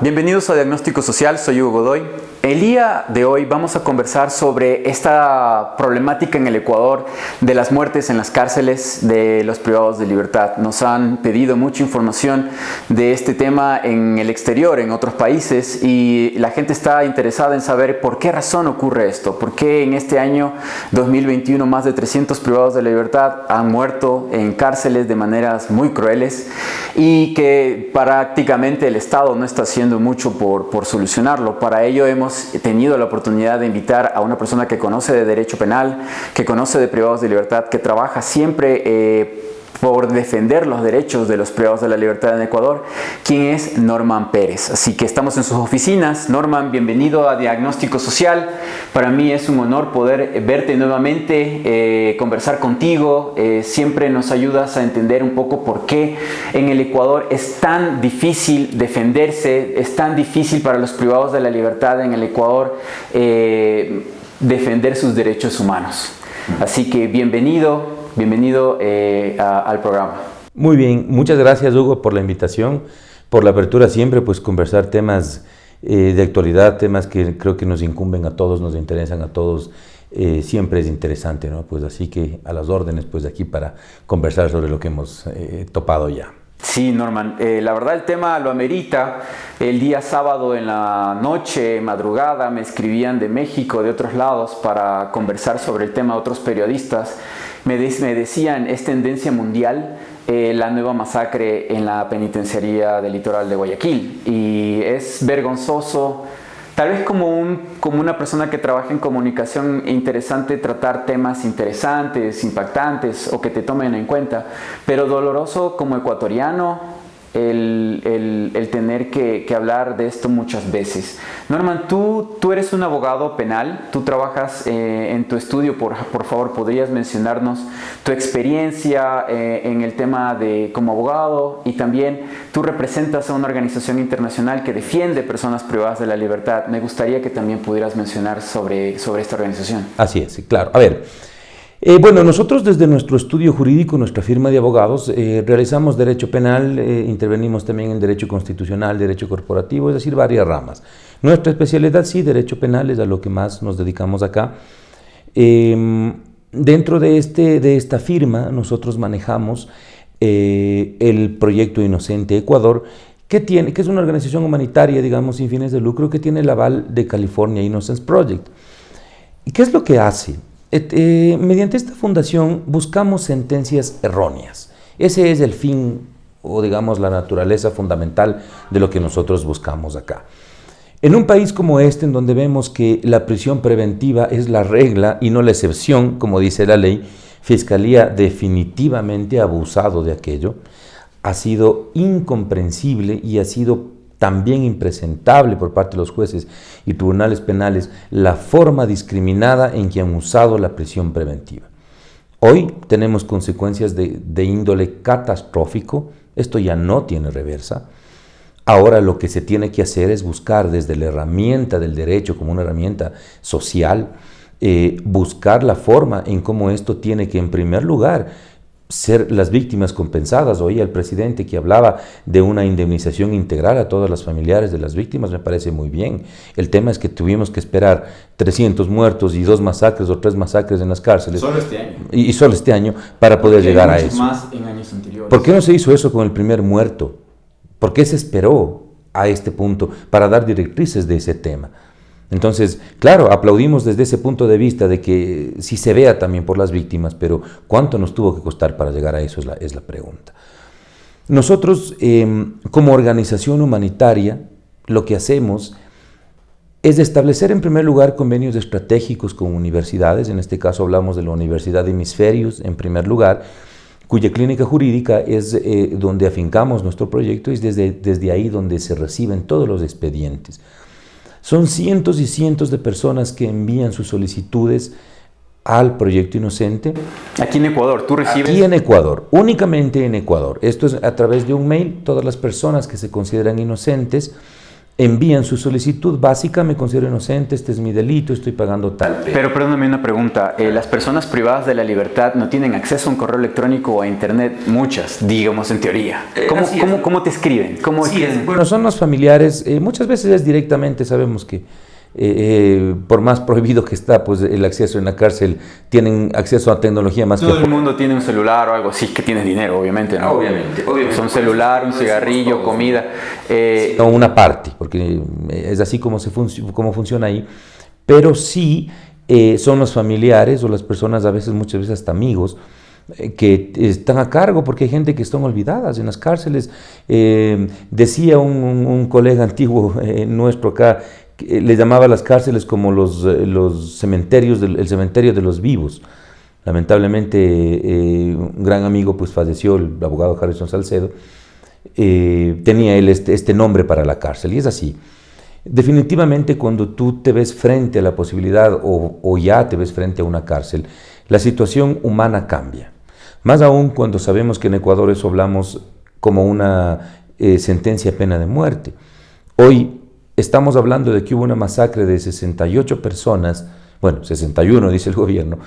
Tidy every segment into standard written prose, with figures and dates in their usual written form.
Bienvenidos a Diagnóstico Social, soy Hugo Godoy. El día de hoy vamos a conversar sobre esta problemática en el Ecuador de las muertes en las cárceles de los privados de libertad. Nos han pedido mucha información de este tema en el exterior, en otros países, y la gente está interesada en saber por qué razón ocurre esto, por qué en este año 2021 más de 300 privados de la libertad han muerto en cárceles de maneras muy crueles y que prácticamente el Estado no está haciendo mucho por solucionarlo. Para ello hemos tenido la oportunidad de invitar a una persona que conoce de derecho penal, que conoce de privados de libertad, que trabaja siempre por defender los derechos de los privados de la libertad en Ecuador, quien es Norman Pérez. Así que estamos en sus oficinas. Norman, bienvenido a Diagnóstico Social. Para mí es un honor poder verte nuevamente, conversar contigo. Siempre nos ayudas a entender un poco por qué en el Ecuador es tan difícil defenderse, es tan difícil para los privados de la libertad en el Ecuador defender sus derechos humanos. Así que bienvenido al programa. Muy bien, muchas gracias Hugo por la invitación, por la apertura siempre, pues conversar temas de actualidad, temas que creo que nos incumben a todos, nos interesan a todos, siempre es interesante, ¿no? Pues así que a las órdenes, pues de aquí para conversar sobre lo que hemos topado ya. Sí, Norman, la verdad el tema lo amerita. El día sábado en la noche, madrugada, me escribían de México, de otros lados, para conversar sobre el tema. Otros periodistas me decían, es tendencia mundial la nueva masacre en la penitenciaría del litoral de Guayaquil, y es vergonzoso. Tal vez como una persona que trabaja en comunicación, interesante tratar temas interesantes, impactantes o que te tomen en cuenta, pero doloroso como ecuatoriano el tener que hablar de esto muchas veces. Norman, tú eres un abogado penal, tú trabajas en tu estudio, por favor, ¿podrías mencionarnos tu experiencia en el tema como abogado? Y también tú representas a una organización internacional que defiende personas privadas de la libertad. Me gustaría que también pudieras mencionar sobre esta organización. Así es, claro. A ver, bueno, nosotros desde nuestro estudio jurídico, nuestra firma de abogados, realizamos derecho penal, intervenimos también en derecho constitucional, derecho corporativo, es decir, varias ramas. Nuestra especialidad, sí, derecho penal, es a lo que más nos dedicamos acá. Dentro de esta firma, nosotros manejamos el proyecto Inocente Ecuador, que es una organización humanitaria, digamos, sin fines de lucro, que tiene el aval de California Innocence Project. ¿Y qué es lo que hace? Mediante esta fundación buscamos sentencias erróneas. Ese es el fin, o digamos la naturaleza fundamental de lo que nosotros buscamos acá. En un país como este, en donde vemos que la prisión preventiva es la regla y no la excepción, como dice la ley, Fiscalía definitivamente ha abusado de aquello, ha sido incomprensible y ha sido también impresentable por parte de los jueces y tribunales penales la forma discriminada en que han usado la prisión preventiva. Hoy tenemos consecuencias de índole catastrófico, esto ya no tiene reversa. Ahora lo que se tiene que hacer es buscar desde la herramienta del derecho como una herramienta social, buscar la forma en cómo esto tiene que, en primer lugar, ser las víctimas compensadas. Oía el presidente que hablaba de una indemnización integral a todas las familiares de las víctimas, me parece muy bien. El tema es que tuvimos que esperar 300 muertos y 2 masacres o 3 masacres en las cárceles. Solo este año. Y solo este año para poder llegar a eso. Más en años anteriores. ¿Por qué no se hizo eso con el primer muerto? ¿Por qué se esperó a este punto para dar directrices de ese tema? Entonces, claro, aplaudimos desde ese punto de vista de que sí se vea también por las víctimas, pero ¿cuánto nos tuvo que costar para llegar a eso? Es la pregunta. Nosotros, como organización humanitaria, lo que hacemos es establecer en primer lugar convenios estratégicos con universidades. En este caso hablamos de la Universidad de Hemisferios en primer lugar, cuya clínica jurídica es donde afincamos nuestro proyecto, y es desde ahí donde se reciben todos los expedientes. Son cientos y cientos de personas que envían sus solicitudes al Proyecto Inocente. Aquí en Ecuador, ¿tú recibes? Aquí en Ecuador, únicamente en Ecuador. Esto es a través de un mail. Todas las personas que se consideran inocentes envían su solicitud básica, me considero inocente, este es mi delito, estoy pagando tal pena. Pero perdóname una pregunta, las personas privadas de la libertad no tienen acceso a un correo electrónico o a internet, muchas, digamos en teoría. ¿Cómo te escriben? Bueno, son los familiares, muchas veces es directamente, sabemos que por más prohibido que está, pues el acceso en la cárcel, tienen acceso a tecnología más Todo el mundo tiene un celular o algo así, que tienes dinero, obviamente, ¿no? Obviamente. Son celular, un cigarrillo, comida. No, una parte, porque es así como funciona ahí, pero sí son los familiares o las personas, muchas veces hasta amigos, que están a cargo, porque hay gente que están olvidadas en las cárceles. Decía un colega antiguo nuestro acá, le llamaba a las cárceles como los cementerios, el cementerio de los vivos. Lamentablemente un gran amigo pues falleció, el abogado Harrison Salcedo, tenía él este nombre para la cárcel, y es así. Definitivamente cuando tú te ves frente a la posibilidad o ya te ves frente a una cárcel, la situación humana cambia. Más aún cuando sabemos que en Ecuador eso hablamos como una sentencia de pena de muerte. Hoy estamos hablando de que hubo una masacre de 68 personas, bueno, 61 dice el gobierno,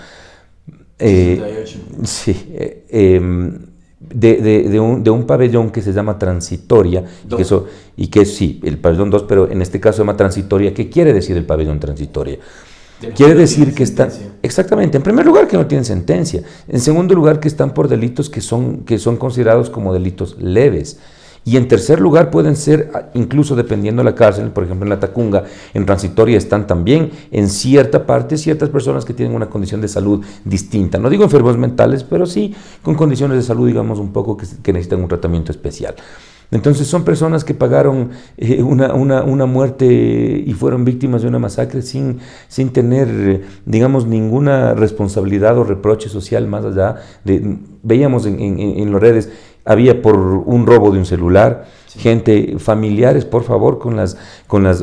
68. Sí, de un pabellón que se llama Transitoria, sí, el pabellón 2, pero en este caso se llama Transitoria. ¿Qué quiere decir el pabellón Transitoria? Quiere decir que están, exactamente, en primer lugar que no tienen sentencia, en segundo lugar que están por delitos que son considerados como delitos leves, y en tercer lugar pueden ser, incluso dependiendo de la cárcel, por ejemplo en la Tacunga, en Transitoria están también en cierta parte ciertas personas que tienen una condición de salud distinta, no digo enfermos mentales, pero sí con condiciones de salud, digamos, un poco que necesitan un tratamiento especial. Entonces son personas que pagaron una muerte y fueron víctimas de una masacre sin tener, digamos, ninguna responsabilidad o reproche social más allá. Veíamos en las redes, había por un robo de un celular, sí, gente, familiares, por favor, con las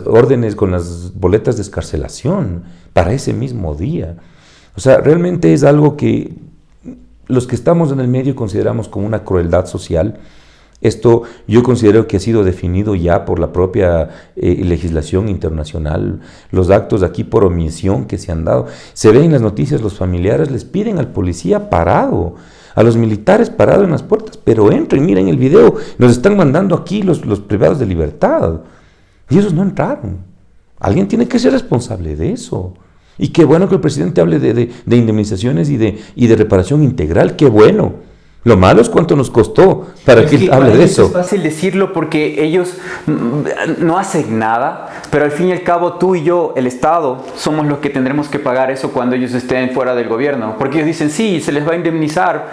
órdenes, con las boletas de excarcelación para ese mismo día. O sea, realmente es algo que los que estamos en el medio consideramos como una crueldad social. Esto yo considero que ha sido definido ya por la propia legislación internacional. Los actos aquí por omisión que se han dado. Se ven en las noticias, los familiares les piden al policía parado, a los militares parados en las puertas, pero entren, miren el video, nos están mandando aquí los privados de libertad. Y esos no entraron. Alguien tiene que ser responsable de eso. Y qué bueno que el presidente hable de indemnizaciones y de reparación integral, qué bueno. Lo malo es cuánto nos costó para que él hable de eso. Es fácil decirlo porque ellos no hacen nada, pero al fin y al cabo tú y yo, el Estado, somos los que tendremos que pagar eso cuando ellos estén fuera del gobierno. Porque ellos dicen, sí, se les va a indemnizar,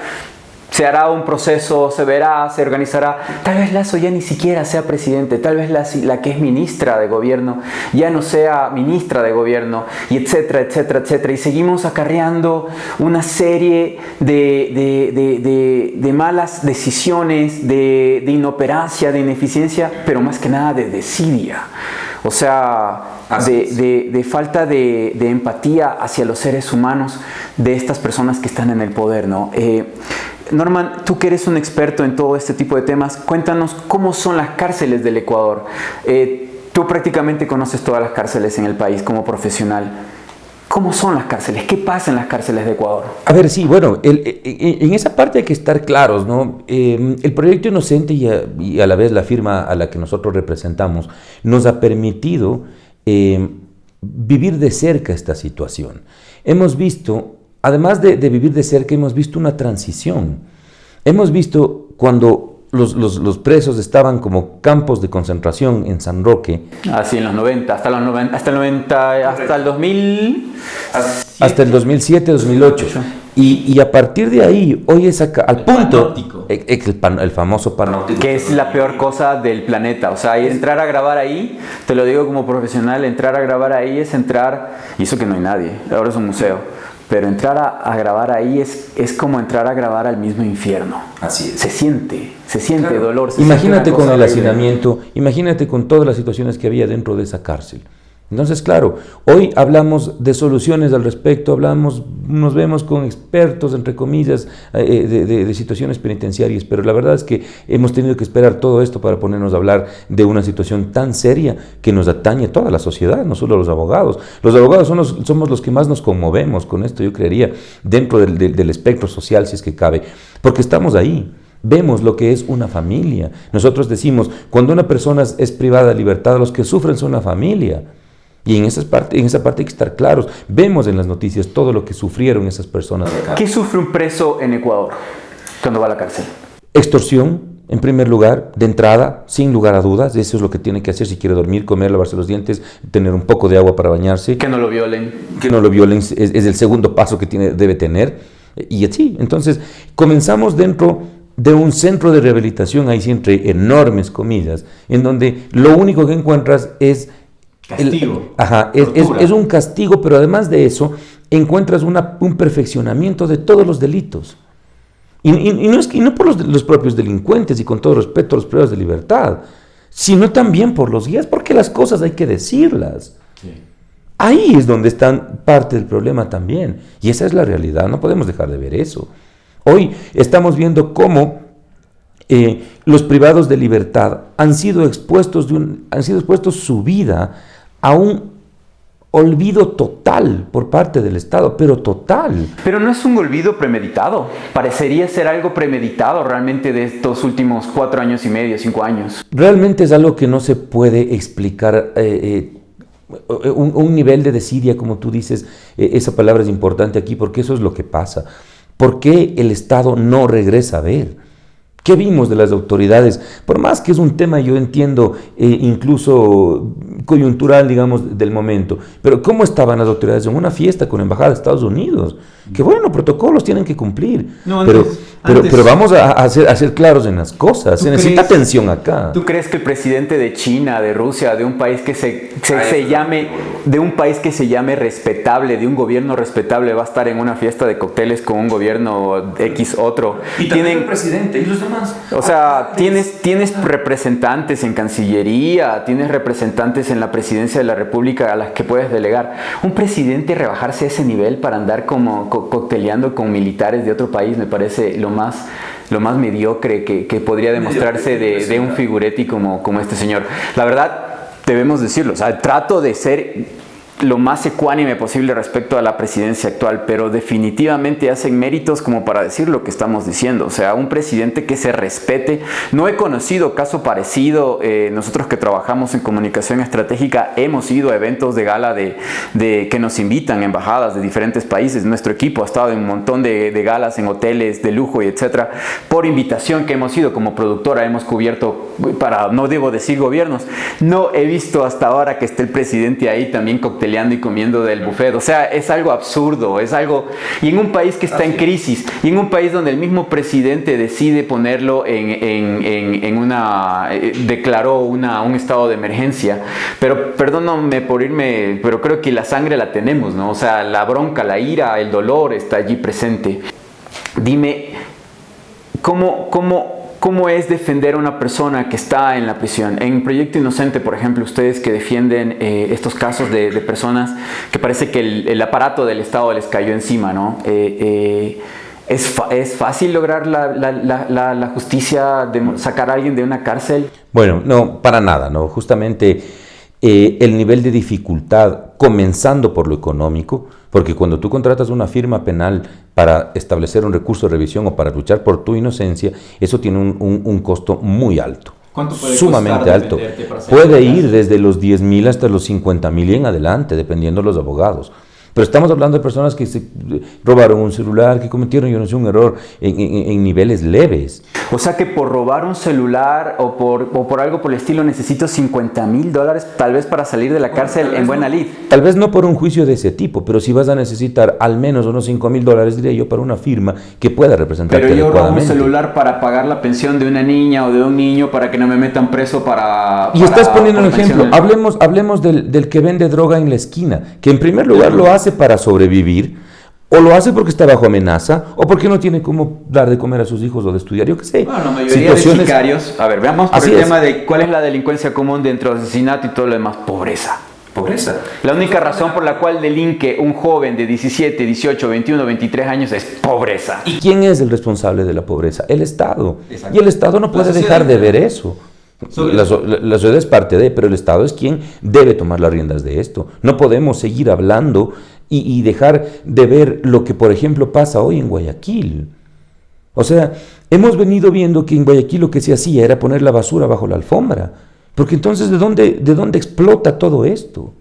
se hará un proceso, se verá, se organizará. Tal vez Lasso ya ni siquiera sea presidente, tal vez la que es ministra de gobierno ya no sea ministra de gobierno, y etcétera, etcétera, etcétera. Y seguimos acarreando una serie de malas decisiones, de inoperancia, de ineficiencia, pero más que nada de desidia. O sea, de falta de empatía hacia los seres humanos de estas personas que están en el poder, ¿no? Norman, tú que eres un experto en todo este tipo de temas, cuéntanos cómo son las cárceles del Ecuador. Tú prácticamente conoces todas las cárceles en el país como profesional. ¿Cómo son las cárceles? ¿Qué pasa en las cárceles de Ecuador? A ver, sí, bueno, en esa parte hay que estar claros, ¿no? El Proyecto Inocente y a la vez la firma a la que nosotros representamos nos ha permitido vivir de cerca esta situación. Hemos visto, además de vivir de cerca, hemos visto una transición. Hemos visto cuando los presos estaban como campos de concentración en San Roque. Así en los 90, hasta el 2000. Hasta el 2007, 2008. Y a partir de ahí, hoy es al punto, el famoso panóptico. Que es la peor cosa del planeta. O sea, entrar a grabar ahí, te lo digo como profesional, entrar a grabar ahí es entrar, y eso que no hay nadie, ahora es un museo. Pero entrar a grabar ahí es como entrar a grabar al mismo infierno. Así es. Se siente claro, dolor. Imagínate con el hacinamiento, imagínate con todas las situaciones que había dentro de esa cárcel. Entonces, claro, hoy hablamos de soluciones al respecto, nos vemos con expertos, entre comillas, de situaciones penitenciarias, pero la verdad es que hemos tenido que esperar todo esto para ponernos a hablar de una situación tan seria que nos atañe a toda la sociedad, no solo a los abogados. Los abogados somos los que más nos conmovemos con esto, yo creería, dentro del espectro social, si es que cabe, porque estamos ahí. Vemos lo que es una familia. Nosotros decimos, cuando una persona es privada de libertad, los que sufren son la familia. Y en esa parte hay que estar claros. Vemos en las noticias todo lo que sufrieron esas personas. ¿Qué sufre un preso en Ecuador cuando va a la cárcel? Extorsión, en primer lugar, de entrada, sin lugar a dudas. Eso es lo que tiene que hacer si quiere dormir, comer, lavarse los dientes, tener un poco de agua para bañarse. Que no lo violen. Que no lo violen es el segundo paso que debe tener. Y así, entonces, comenzamos dentro de un centro de rehabilitación, ahí sí entre enormes comillas, en donde lo único que encuentras es castigo. Es un castigo, pero además de eso, encuentras un perfeccionamiento de todos los delitos. Y no por los propios delincuentes, y con todo respeto a los privados de libertad, sino también por los guías, porque las cosas hay que decirlas. Sí. Ahí es donde está parte del problema también. Y esa es la realidad, no podemos dejar de ver eso. Hoy estamos viendo cómo los privados de libertad han sido expuestos su vida a un olvido total por parte del Estado, pero total. Pero no es un olvido premeditado. Parecería ser algo premeditado realmente de estos últimos 4 años y medio, 5 años. Realmente es algo que no se puede explicar. Un nivel de desidia, como tú dices, esa palabra es importante aquí porque eso es lo que pasa. ¿Por qué el Estado no regresa a ver? ¿Qué vimos de las autoridades? Por más que es un tema, yo entiendo, incluso coyuntural, digamos, del momento. Pero ¿cómo estaban las autoridades en una fiesta con la Embajada de Estados Unidos? Que bueno, protocolos tienen que cumplir. No, pero vamos a ser claros en las cosas. Se necesita atención acá. ¿Tú crees que el presidente de China, de Rusia, de un país que se llame respetable, de un gobierno respetable, va a estar en una fiesta de cócteles con un gobierno X otro? Y también el presidente y los demás. O sea, tienes representantes en Cancillería, tienes representantes en la Presidencia de la República a las que puedes delegar. Un presidente rebajarse a ese nivel para andar como cocteleando con militares de otro país me parece lo más mediocre que podría demostrarse de un figuretti como este señor. La verdad, debemos decirlo, o sea, trato de ser lo más ecuánime posible respecto a la presidencia actual, pero definitivamente hacen méritos como para decir lo que estamos diciendo. O sea, un presidente que se respete. No he conocido caso parecido. Nosotros que trabajamos en comunicación estratégica hemos ido a eventos de gala que nos invitan embajadas de diferentes países. Nuestro equipo ha estado en un montón de galas en hoteles de lujo y etcétera. Por invitación que hemos ido como productora, hemos cubierto, no debo decir gobiernos, no he visto hasta ahora que esté el presidente ahí también cocteleando y comiendo del buffet. O sea, es algo absurdo, es algo... Y en un país que está en crisis, y en un país donde el mismo presidente decide ponerlo declaró un estado de emergencia. Pero perdóname por irme, pero creo que la sangre la tenemos, ¿no? O sea, la bronca, la ira, el dolor está allí presente. Dime, ¿Cómo es defender a una persona que está en la prisión? En Proyecto Inocente, por ejemplo, ustedes que defienden estos casos de personas que parece que el aparato del Estado les cayó encima, ¿no? ¿Es fácil lograr la justicia de sacar a alguien de una cárcel? Bueno, no, para nada, ¿no? Justamente el nivel de dificultad, comenzando por lo económico, porque cuando tú contratas una firma penal para establecer un recurso de revisión o para luchar por tu inocencia, eso tiene un costo muy alto. ¿Cuánto puede sumamente alto? Puede ir desde los 10,000 hasta los 50,000 y en adelante, dependiendo de los abogados. Pero estamos hablando de personas que se robaron un celular, que cometieron, yo no sé, un error en niveles leves. O sea que por robar un celular o por algo por el estilo necesito $50,000 tal vez para salir de la cárcel en buena lid. Tal vez no por un juicio de ese tipo, pero sí vas a necesitar al menos unos $5,000, diría yo, para una firma que pueda representarte adecuadamente. Pero yo robo un celular para pagar la pensión de una niña o de un niño para que no me metan preso Y estás poniendo un ejemplo. Hablemos del que vende droga en la esquina, que en primer lugar lo hace para sobrevivir, o lo hace porque está bajo amenaza, o porque no tiene cómo dar de comer a sus hijos o de estudiar, yo qué sé. Bueno, la mayoría de sicarios, a ver, veamos por el tema de cuál es la delincuencia común dentro del asesinato y todo lo demás, pobreza. Pobreza. La única razón por la cual delinque un joven de 17, 18, 21, 23 años es pobreza. ¿Y quién es el responsable de la pobreza? El Estado. Exacto. Y el Estado no puede dejar de ver eso. La sociedad es parte de, pero el Estado es quien debe tomar las riendas de esto. No podemos seguir hablando y dejar de ver lo que, por ejemplo, pasa hoy en Guayaquil. O sea, hemos venido viendo que en Guayaquil lo que se hacía era poner la basura bajo la alfombra. Porque entonces, ¿de dónde explota todo esto?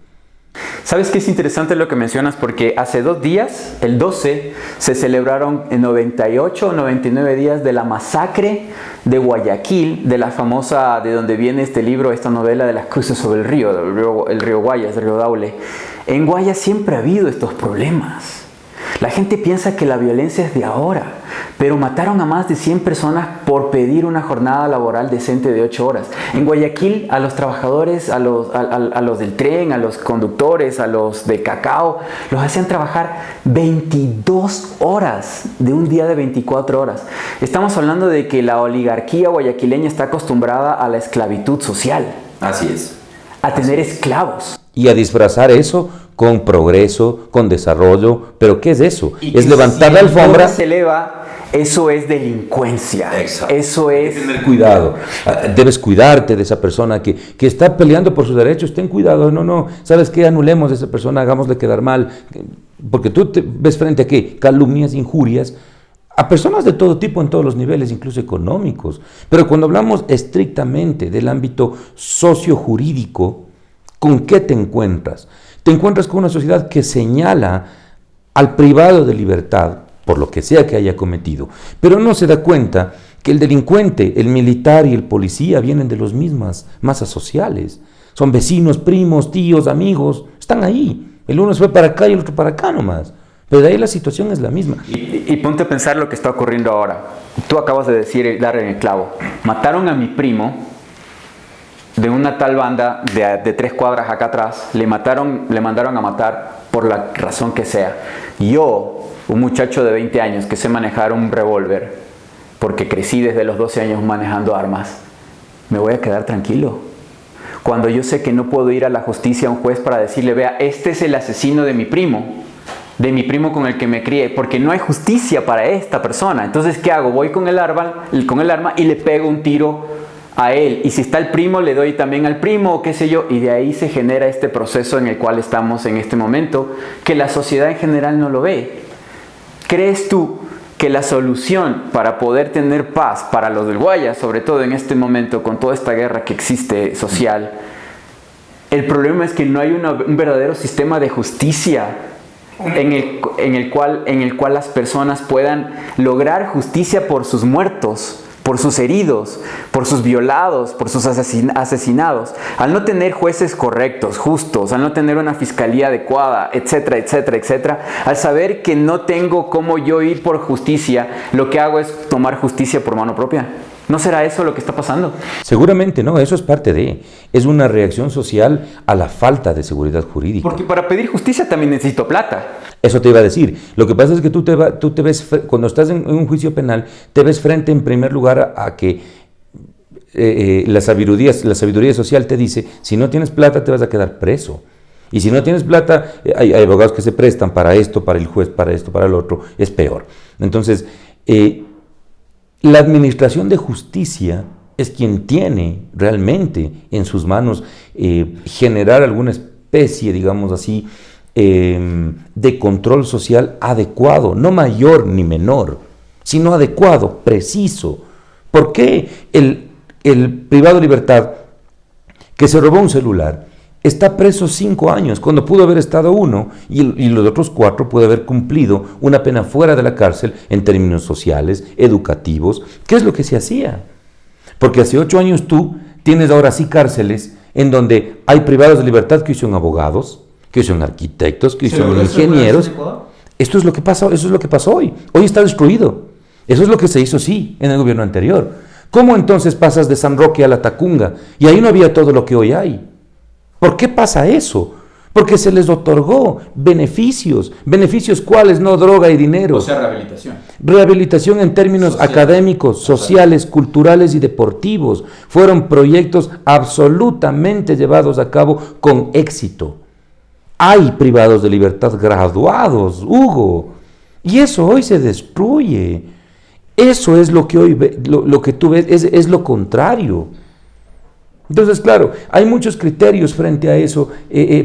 ¿Sabes qué es interesante lo que mencionas? Porque hace 2 días, el 12, se celebraron en 98 o 99 días de la masacre de Guayaquil, de la famosa, de donde viene este libro, esta novela de las cruces sobre el río Guayas, el río Daule. En Guayas siempre ha habido estos problemas. La gente piensa que la violencia es de ahora, pero mataron a más de 100 personas por pedir una jornada laboral decente de 8 horas. En Guayaquil, a los trabajadores, a los del tren, a los conductores, a los de cacao, los hacían trabajar 22 horas de un día de 24 horas. Estamos hablando de que la oligarquía guayaquileña está acostumbrada a la esclavitud social. Así es. A tener esclavos. Y a disfrazar eso con progreso, con desarrollo. ¿Pero qué es eso? Es levantar la alfombra. Si se eleva, eso es delincuencia. Exacto. Eso es... Tener cuidado. Debes cuidarte de esa persona que está peleando por sus derechos. Ten cuidado. No. ¿Sabes qué? Anulemos a esa persona, hagámosle quedar mal. Porque tú te ves frente a ¿qué? Calumnias, injurias a personas de todo tipo, en todos los niveles, incluso económicos. Pero cuando hablamos estrictamente del ámbito sociojurídico, ¿con qué te encuentras? Te encuentras con una sociedad que señala al privado de libertad, por lo que sea que haya cometido, pero no se da cuenta que el delincuente, el militar y el policía vienen de las mismas masas sociales. Son vecinos, primos, tíos, amigos, están ahí. El uno se fue para acá y el otro para acá nomás. Pero de ahí la situación es la misma. Y ponte a pensar lo que está ocurriendo ahora. Tú acabas de decir, dar en el clavo. Mataron a mi primo de una tal banda de 3 cuadras acá atrás. Le mandaron a matar por la razón que sea. Yo, un muchacho de 20 años que sé manejar un revólver, porque crecí desde los 12 años manejando armas, me voy a quedar tranquilo. Cuando yo sé que no puedo ir a la justicia, a un juez, para decirle, vea, este es el asesino de mi primo con el que me crié, porque no hay justicia para esta persona. Entonces, ¿qué hago? Voy con el arma y le pego un tiro a él. Y si está el primo, le doy también al primo, o qué sé yo. Y de ahí se genera este proceso en el cual estamos en este momento, que la sociedad en general no lo ve. ¿Crees tú que la solución para poder tener paz para los del Guayas, sobre todo en este momento, con toda esta guerra que existe social, el problema es que no hay un verdadero sistema de justicia en el cual las personas puedan lograr justicia por sus muertos, por sus heridos, por sus violados, por sus asesinados? Al no tener jueces correctos, justos, al no tener una fiscalía adecuada, etcétera, etcétera, etcétera, al saber que no tengo cómo yo ir por justicia, lo que hago es tomar justicia por mano propia. ¿No será eso lo que está pasando? Seguramente no, eso es parte de... Es una reacción social a la falta de seguridad jurídica. Porque para pedir justicia también necesito plata. Eso te iba a decir. Lo que pasa es que tú te ves, cuando estás en un juicio penal, te ves frente en primer lugar a que la sabiduría social te dice, si no tienes plata te vas a quedar preso. Y si no tienes plata, hay abogados que se prestan para esto, para el juez, para esto, para el otro, es peor. Entonces, la administración de justicia es quien tiene realmente en sus manos generar alguna especie, digamos así, de control social adecuado, no mayor ni menor, sino adecuado, preciso. ¿Por qué el privado de libertad que se robó un celular está preso 5 años, cuando pudo haber estado 1 y los otros 4 pudo haber cumplido una pena fuera de la cárcel en términos sociales, educativos? ¿Qué es lo que se hacía? Porque hace 8 años tú tienes ahora sí cárceles en donde hay privados de libertad que hoy son abogados, que hoy son arquitectos, que hoy son ingenieros. Esto es lo que pasa, eso es lo que pasó hoy. Hoy está destruido. Eso es lo que se hizo, sí, en el gobierno anterior. ¿Cómo entonces pasas de San Roque a la Tacunga? Y ahí no había todo lo que hoy hay. ¿Por qué pasa eso? Porque se les otorgó beneficios. ¿Beneficios cuáles? No droga y dinero. O sea, rehabilitación. Rehabilitación en términos académicos, sociales, culturales y deportivos. Fueron proyectos absolutamente llevados a cabo con éxito. Hay privados de libertad graduados, Hugo, y eso hoy se destruye. Eso es lo que hoy lo que tú ves, es lo contrario. Entonces, claro, hay muchos criterios frente a eso,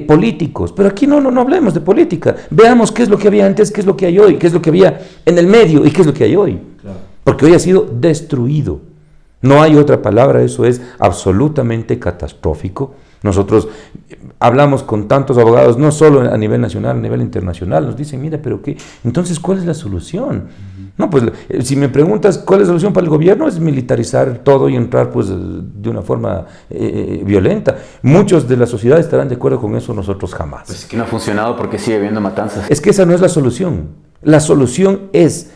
políticos, pero aquí no hablemos de política. Veamos qué es lo que había antes, qué es lo que hay hoy, qué es lo que había en el medio y qué es lo que hay hoy. Claro. Porque hoy ha sido destruido. No hay otra palabra, eso es absolutamente catastrófico. Nosotros hablamos con tantos abogados, no solo a nivel nacional, a nivel internacional, nos dicen, mira, pero ¿qué? Entonces, ¿cuál es la solución? No, pues si me preguntas cuál es la solución para el gobierno, es militarizar todo y entrar pues de una forma violenta. Muchos de la sociedad estarán de acuerdo con eso, nosotros jamás. Pues es que no ha funcionado porque sigue habiendo matanzas. Es que esa no es la solución. La solución es,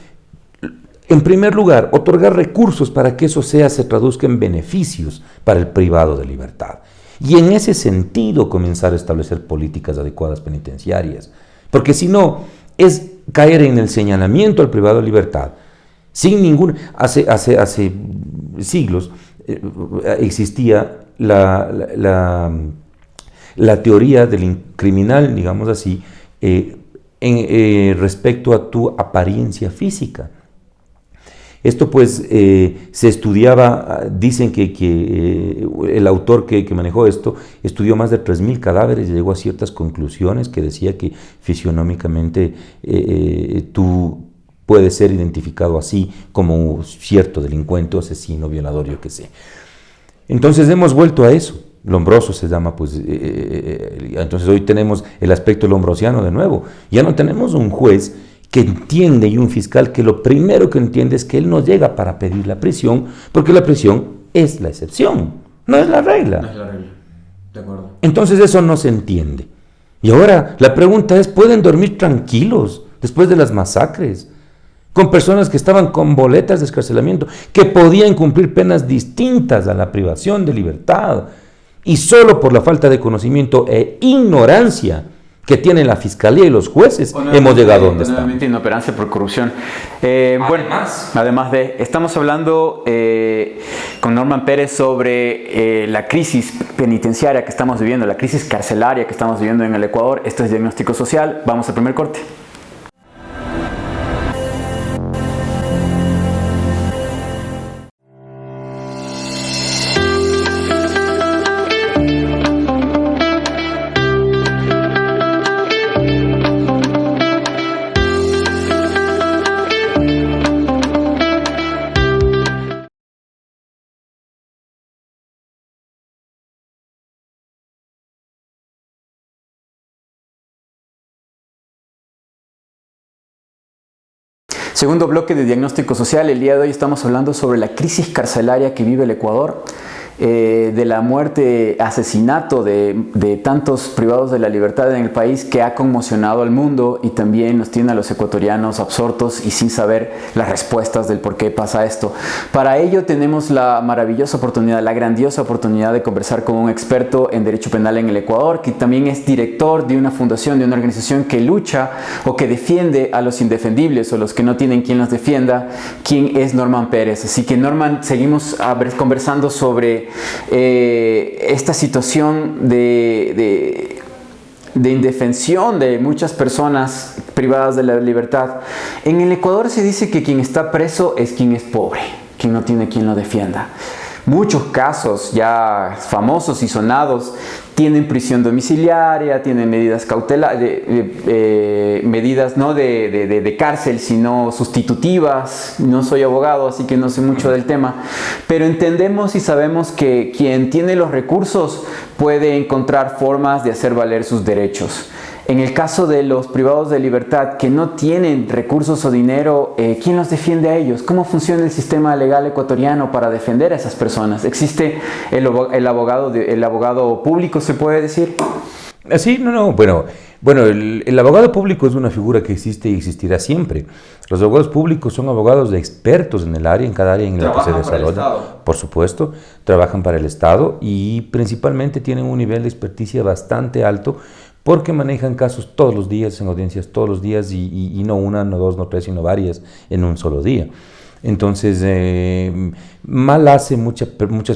en primer lugar, otorgar recursos para que eso se traduzca en beneficios para el privado de libertad. Y en ese sentido comenzar a establecer políticas adecuadas penitenciarias. Porque si no, es caer en el señalamiento al privado de libertad. Sin ningún... Hace siglos existía la teoría del criminal, digamos así, respecto a tu apariencia física. Esto pues se estudiaba, dicen que el autor que manejó esto estudió más de 3.000 cadáveres y llegó a ciertas conclusiones que decía que fisionómicamente tú puedes ser identificado así como cierto delincuente, asesino, violador, yo qué sé. Entonces hemos vuelto a eso. Lombroso se llama, pues, entonces hoy tenemos el aspecto lombrosiano de nuevo. Ya no tenemos un juez que entiende y un fiscal que lo primero que entiende es que él no llega para pedir la prisión, porque la prisión es la excepción, no es la regla. No es la regla, de acuerdo. Entonces eso no se entiende. Y ahora la pregunta es, ¿pueden dormir tranquilos después de las masacres? Con personas que estaban con boletas de excarcelamiento, que podían cumplir penas distintas a la privación de libertad, y solo por la falta de conocimiento e ignorancia que tienen la fiscalía y los jueces, hemos llegado a donde estamos. Nuevamente inoperancia por corrupción. Bueno, además de, estamos hablando con Norman Pérez sobre la crisis penitenciaria que estamos viviendo, la crisis carcelaria que estamos viviendo en el Ecuador. Esto es Diagnóstico Social. Vamos al primer corte. Segundo bloque de Diagnóstico Social. El día de hoy estamos hablando sobre la crisis carcelaria que vive el Ecuador, de la muerte, asesinato de tantos privados de la libertad en el país, que ha conmocionado al mundo y también nos tiene a los ecuatorianos absortos y sin saber las respuestas del por qué pasa esto. Para ello tenemos la maravillosa oportunidad, la grandiosa oportunidad de conversar con un experto en Derecho Penal en el Ecuador, que también es director de una fundación, de una organización que lucha o que defiende a los indefendibles o los que no tienen quien los defienda, quien es Norman Pérez. Así que Norman, seguimos conversando sobre esta situación de indefensión de muchas personas privadas de la libertad. En el Ecuador se dice que quien está preso es quien es pobre, quien no tiene quien lo defienda. Muchos casos ya famosos y sonados tienen prisión domiciliaria, tienen medidas cautelares, medidas no de cárcel, sino sustitutivas. No soy abogado, así que no sé mucho del tema, pero entendemos y sabemos que quien tiene los recursos puede encontrar formas de hacer valer sus derechos. En el caso de los privados de libertad que no tienen recursos o dinero, ¿quién los defiende a ellos? ¿Cómo funciona el sistema legal ecuatoriano para defender a esas personas? ¿Existe el abogado público, se puede decir? Sí, no. Bueno, el abogado público es una figura que existe y existirá siempre. Los abogados públicos son abogados de expertos en el área, en cada área en la que se desarrolla. Por supuesto, trabajan para el Estado y principalmente tienen un nivel de experticia bastante alto, porque manejan casos todos los días, en audiencias todos los días, y no una, no dos, no tres, sino varias en un solo día. Entonces, mal hace muchas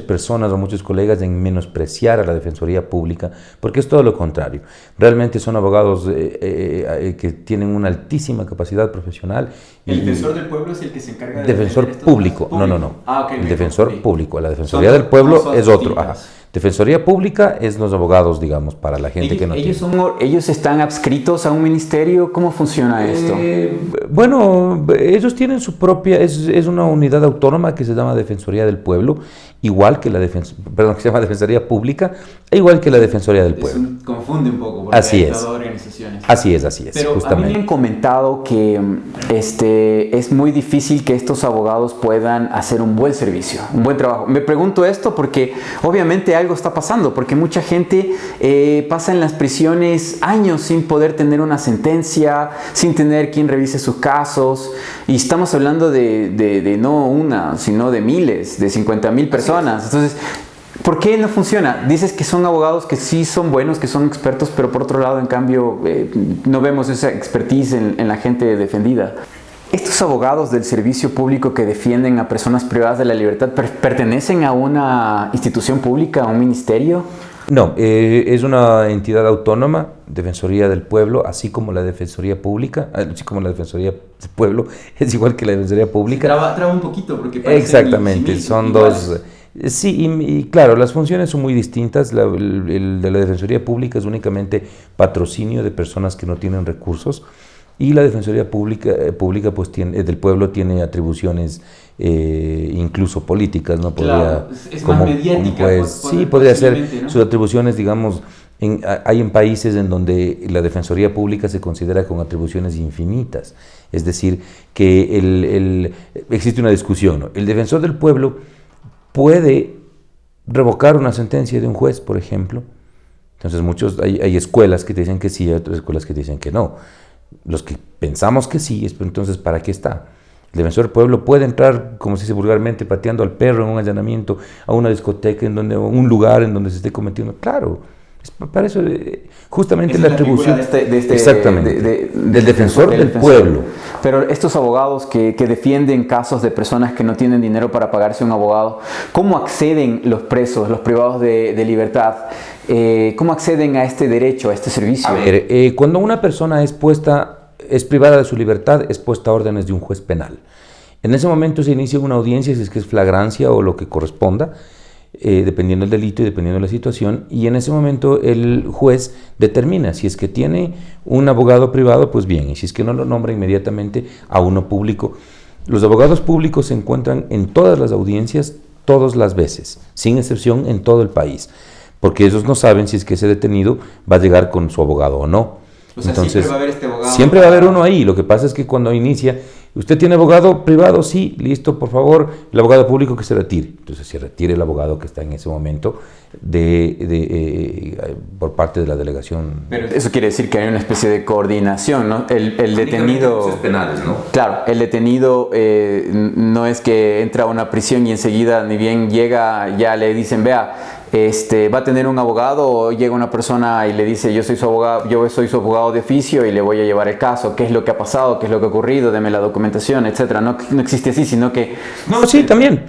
personas o muchos colegas en menospreciar a la Defensoría Pública, porque es todo lo contrario. Realmente son abogados que tienen una altísima capacidad profesional. ¿El defensor del pueblo es el que se encarga de defensor defender público? estos casos? No. Ah, ok, El defensor ok. público. La Defensoría del Pueblo son es otro. distintas. Ajá. Defensoría Pública es los abogados, digamos, para la gente que no tiene. ¿Ellos están adscritos a un ministerio? ¿Cómo funciona esto? Bueno, ellos tienen su propia, es una unidad autónoma que se llama Defensoría del Pueblo, igual que que se llama Defensoría Pública, e igual que la Defensoría del Pueblo. Confunde un poco, porque Así hay es. todas organizaciones. Así es, Pero a mí justamente. Me han comentado que es muy difícil que estos abogados puedan hacer un buen servicio, un buen trabajo. Me pregunto esto porque obviamente algo está pasando, porque mucha gente pasa en las prisiones años sin poder tener una sentencia, sin tener quien revise sus casos, y estamos hablando de no una, sino de miles, de 50,000 personas. Entonces, ¿por qué no funciona? Dices que son abogados que sí son buenos, que son expertos, pero por otro lado, en cambio, no vemos esa expertise en la gente defendida. ¿Estos abogados del servicio público que defienden a personas privadas de la libertad pertenecen a una institución pública, a un ministerio? No, es una entidad autónoma, Defensoría del Pueblo, así como la Defensoría Pública, así como la Defensoría del Pueblo, es igual que la Defensoría Pública. Traba un poquito porque parecen Exactamente, son iguales. dos. Sí, y claro, las funciones son muy distintas. El de la Defensoría Pública es únicamente patrocinio de personas que no tienen recursos, y la Defensoría Pública pues del Pueblo tiene atribuciones incluso políticas, ¿no? Claro, es más mediática, sí, podría ser, ¿no? sus atribuciones, digamos, hay en países en donde la Defensoría Pública se considera con atribuciones infinitas. Es decir, que existe una discusión, ¿no? El defensor del pueblo puede revocar una sentencia de un juez, por ejemplo. Entonces hay escuelas que te dicen que sí, hay otras escuelas que te dicen que no. Los que pensamos que sí, entonces ¿para qué está? El defensor del pueblo puede entrar, como se dice vulgarmente, pateando al perro en un allanamiento a una discoteca, un lugar en donde se esté cometiendo. Claro, para eso justamente Esa la es la figura atribución Exactamente. del defensor del pueblo. Pero estos abogados que defienden casos de personas que no tienen dinero para pagarse un abogado, ¿cómo acceden los presos, los privados de libertad? ¿Cómo acceden a este derecho, a este servicio? A ver, cuando una persona es privada de su libertad, es puesta a órdenes de un juez penal. En ese momento se inicia una audiencia, si es que es flagrancia o lo que corresponda, dependiendo del delito y dependiendo de la situación, y en ese momento el juez determina si es que tiene un abogado privado, pues bien, y si es que no lo nombra inmediatamente a uno público. Los abogados públicos se encuentran en todas las audiencias, todas las veces, sin excepción en todo el país, porque ellos no saben si es que ese detenido va a llegar con su abogado o no. O sea, Entonces, siempre va a haber este abogado. Siempre va a haber uno ahí. Lo que pasa es que cuando inicia, ¿usted tiene abogado privado? Sí, listo, por favor, el abogado público que se retire. Entonces se retire el abogado que está en ese momento por parte de la delegación. Pero eso quiere decir que hay una especie de coordinación, ¿no? El detenido... penales, ¿no? Claro, el detenido no es que entra a una prisión y enseguida, ni bien llega, ya le dicen, vea, va a tener un abogado, o llega una persona y le dice, yo soy su abogado de oficio y le voy a llevar el caso, qué es lo que ha pasado, qué es lo que ha ocurrido, deme la documentación, etcétera. No existe así, sino que... No, sí, también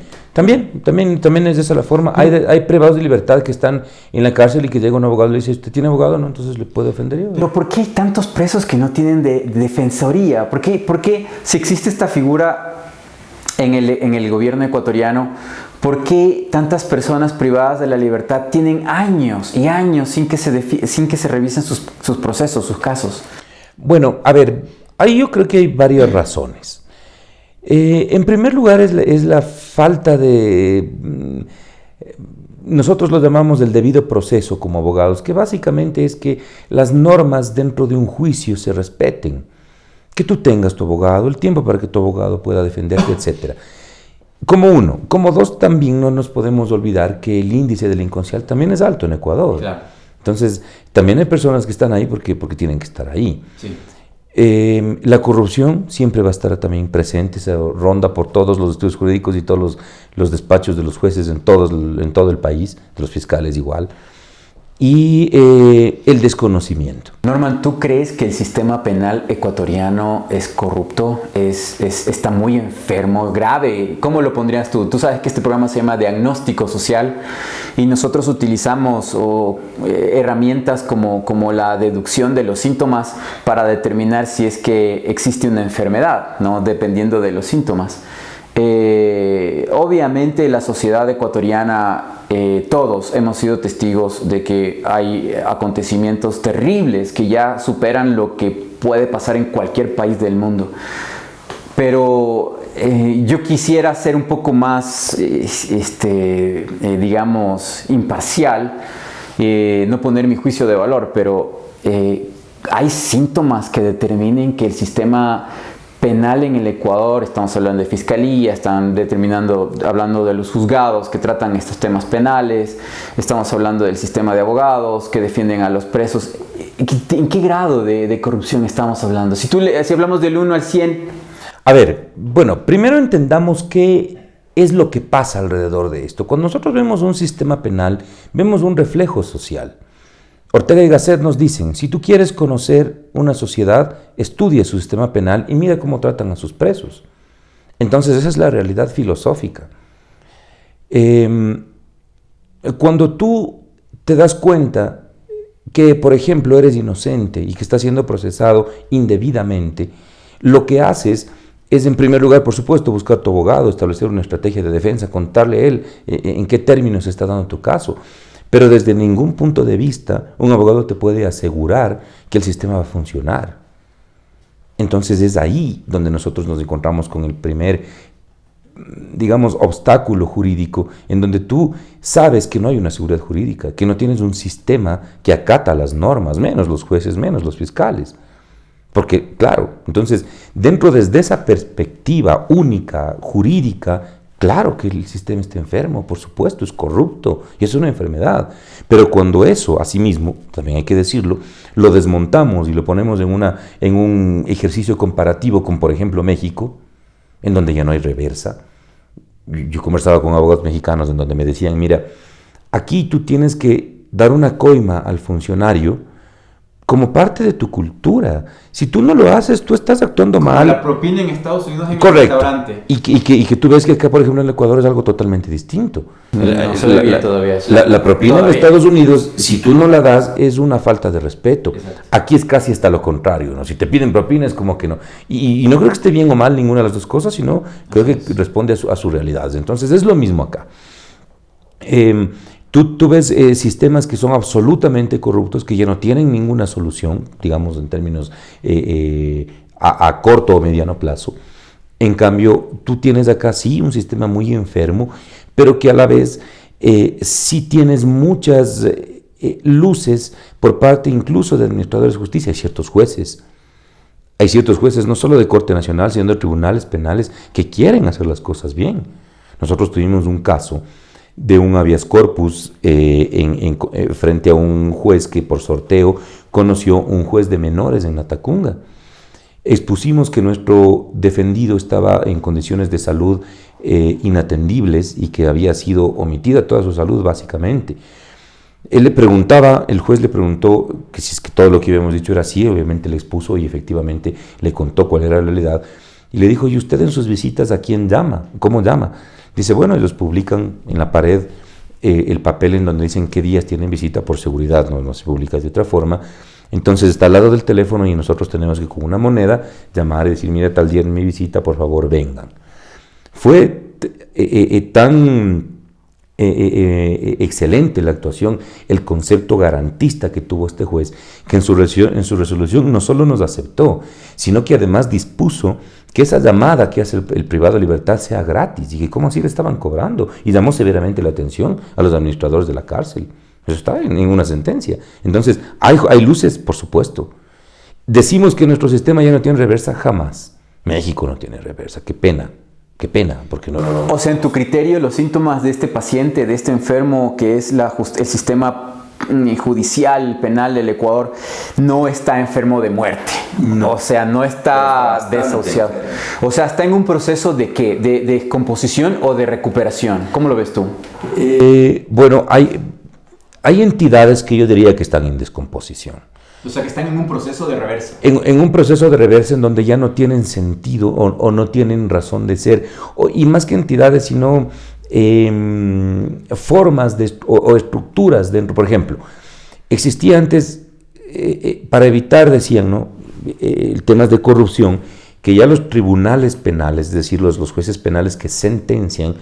es esa la forma. Hay privados de libertad que están en la cárcel y que llega un abogado y le dice, ¿usted tiene abogado? No, entonces le puede ofender yo. Pero ¿por qué hay tantos presos que no tienen de defensoría? ¿Por qué si existe esta figura en el gobierno ecuatoriano, por qué tantas personas privadas de la libertad tienen años y años sin que se revisen sus procesos, sus casos? Bueno, a ver, ahí yo creo que hay varias razones. En primer lugar es la falta de... Nosotros lo llamamos del debido proceso como abogados, que básicamente es que las normas dentro de un juicio se respeten. Que tú tengas tu abogado, el tiempo para que tu abogado pueda defenderte, etc. Como uno. Como dos, también no nos podemos olvidar que el índice delincuencial también es alto en Ecuador. Claro. Entonces, también hay personas que están ahí porque tienen que estar ahí. Sí. La corrupción siempre va a estar también presente, se ronda por todos los estudios jurídicos y todos los despachos de los jueces en todo el país, de los fiscales igual. y el desconocimiento. Norman, ¿tú crees que el sistema penal ecuatoriano es corrupto? ¿Está muy enfermo, grave? ¿Cómo lo pondrías tú? Tú sabes que este programa se llama Diagnóstico Social y nosotros utilizamos herramientas como la deducción de los síntomas para determinar si es que existe una enfermedad, ¿no? Dependiendo de los síntomas. Obviamente la sociedad ecuatoriana, todos hemos sido testigos de que hay acontecimientos terribles que ya superan lo que puede pasar en cualquier país del mundo. Pero yo quisiera ser un poco más, digamos, imparcial, no poner mi juicio de valor, pero hay síntomas que determinen que el sistema penal en el Ecuador, estamos hablando de fiscalía, están hablando de los juzgados que tratan estos temas penales, estamos hablando del sistema de abogados que defienden a los presos. ¿En qué grado de corrupción estamos hablando? Si hablamos del 1 al 100... A ver, bueno, primero entendamos qué es lo que pasa alrededor de esto. Cuando nosotros vemos un sistema penal, vemos un reflejo social. Ortega y Gasset nos dicen, si tú quieres conocer una sociedad, estudia su sistema penal y mira cómo tratan a sus presos. Entonces esa es la realidad filosófica. Cuando tú te das cuenta que, por ejemplo, eres inocente y que estás siendo procesado indebidamente, lo que haces es, en primer lugar, por supuesto, buscar a tu abogado, establecer una estrategia de defensa, contarle a él en qué términos se está dando tu caso. Pero desde ningún punto de vista un abogado te puede asegurar que el sistema va a funcionar. Entonces es ahí donde nosotros nos encontramos con el primer, digamos, obstáculo jurídico, en donde tú sabes que no hay una seguridad jurídica, que no tienes un sistema que acata las normas, menos los jueces, menos los fiscales. Porque, claro, entonces, desde esa perspectiva única, jurídica, claro que el sistema está enfermo, por supuesto, es corrupto y es una enfermedad. Pero cuando eso, asimismo, también hay que decirlo, lo desmontamos y lo ponemos en un ejercicio comparativo con, por ejemplo, México, en donde ya no hay reversa. Yo conversaba con abogados mexicanos en donde me decían, mira, aquí tú tienes que dar una coima al funcionario como parte de tu cultura. Si tú no lo haces, tú estás actuando como mal. La propina en Estados Unidos en correcto. El restaurante. Y que tú ves que acá, por ejemplo, en el Ecuador es algo totalmente distinto. La propina en Estados Unidos, si tú no la das, es una falta de respeto. Exacto. Aquí es casi hasta lo contrario, ¿no? Si te piden propina es como que no. Y no creo que esté bien o mal ninguna de las dos cosas, sino creo que responde a su realidad. Entonces es lo mismo acá. Tú ves sistemas que son absolutamente corruptos, que ya no tienen ninguna solución, digamos en términos a corto o mediano plazo. En cambio, tú tienes acá sí un sistema muy enfermo, pero que a la vez sí tienes muchas luces por parte incluso de administradores de justicia. Hay ciertos jueces no solo de Corte Nacional, sino de tribunales penales que quieren hacer las cosas bien. Nosotros tuvimos un caso de un habeas corpus frente a un juez que por sorteo conoció un juez de menores en Latacunga. Expusimos que nuestro defendido estaba en condiciones de salud inatendibles y que había sido omitida toda su salud básicamente. El juez le preguntó que si es que todo lo que habíamos dicho era así, obviamente le expuso y efectivamente le contó cuál era la realidad. Y le dijo, ¿y usted en sus visitas a quién llama? ¿Cómo llama? Dice, bueno, ellos publican en la pared el papel en donde dicen qué días tienen visita por seguridad, no se publica de otra forma. Entonces está al lado del teléfono y nosotros tenemos que con una moneda llamar y decir, mira, tal día en mi visita, por favor, vengan. Fue tan excelente la actuación, el concepto garantista que tuvo este juez, que en su resolución no solo nos aceptó, sino que además dispuso que esa llamada que hace el privado de libertad sea gratis. Y que cómo así le estaban cobrando, y llamó severamente la atención a los administradores de la cárcel. Eso está en una sentencia. Entonces, hay luces, por supuesto. Decimos que nuestro sistema ya no tiene reversa, jamás. México no tiene reversa, qué pena, porque no. O sea, en tu criterio, los síntomas de este paciente, de este enfermo, que es el sistema judicial, penal del Ecuador, no está enfermo de muerte. No. O sea, no está desahuciado. O sea, está en un proceso de ¿qué? ¿De descomposición o de recuperación? ¿Cómo lo ves tú? Bueno, hay entidades que yo diría que están en descomposición. O sea, que están en un proceso de reversa. En un proceso de reversa en donde ya no tienen sentido o no tienen razón de ser. Y más que entidades, sino formas o estructuras dentro. Por ejemplo, existía antes, para evitar, decían, ¿no? Temas de corrupción, que ya los tribunales penales, es decir, los jueces penales que sentencian,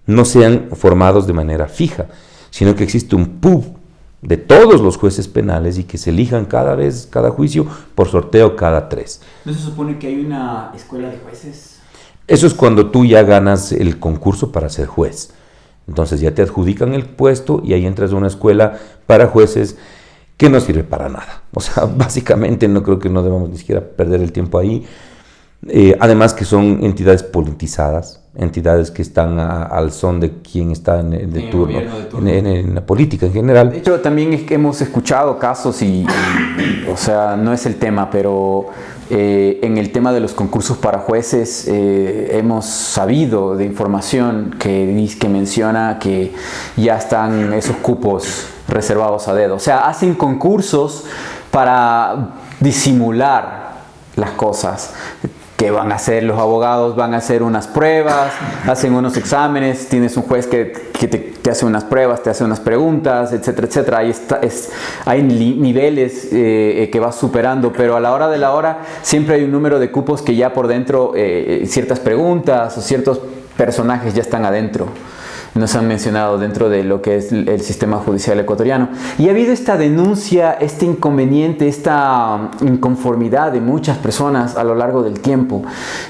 no sean formados de manera fija, sino que existe un PUB de todos los jueces penales y que se elijan cada juicio por sorteo cada 3. ¿No se supone que hay una escuela de jueces? Eso es cuando tú ya ganas el concurso para ser juez. Entonces ya te adjudican el puesto y ahí entras a una escuela para jueces que no sirve para nada. O sea, básicamente no creo que no debamos ni siquiera perder el tiempo ahí. Además que son entidades politizadas, entidades que están al son de quien está en turno, en la política en general. De hecho, también es que hemos escuchado casos o sea, no es el tema, pero en el tema de los concursos para jueces hemos sabido de información que menciona que ya están esos cupos reservados a dedo. O sea, hacen concursos para disimular las cosas. Que van a hacer los abogados, van a hacer unas pruebas, hacen unos exámenes, tienes un juez que te hace unas pruebas, te hace unas preguntas, etcétera, etcétera. Hay niveles que vas superando, pero a la hora de la hora siempre hay un número de cupos que ya por dentro ciertas preguntas o ciertos personajes ya están adentro. Nos han mencionado dentro de lo que es el sistema judicial ecuatoriano. Y ha habido esta denuncia, este inconveniente, esta inconformidad de muchas personas a lo largo del tiempo.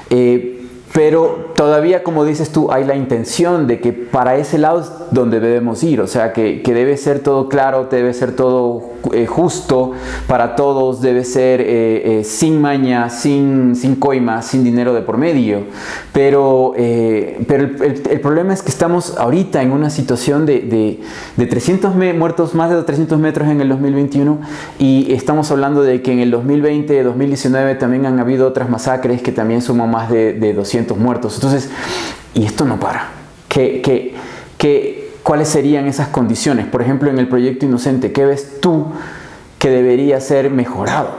Pero todavía, como dices tú, hay la intención de que para ese lado es donde debemos ir. O sea, que debe ser todo claro, debe ser todo justo para todos, debe ser sin maña, sin coima, sin dinero de por medio. Pero el problema es que estamos ahorita en una situación de 300 muertos, más de 300 metros en el 2021, y estamos hablando de que en el 2020, 2019 también han habido otras masacres que también suman más de 200 muertos. Entonces, y esto no para. ¿Cuáles serían esas condiciones? Por ejemplo, en el proyecto Inocente, ¿qué ves tú que debería ser mejorado?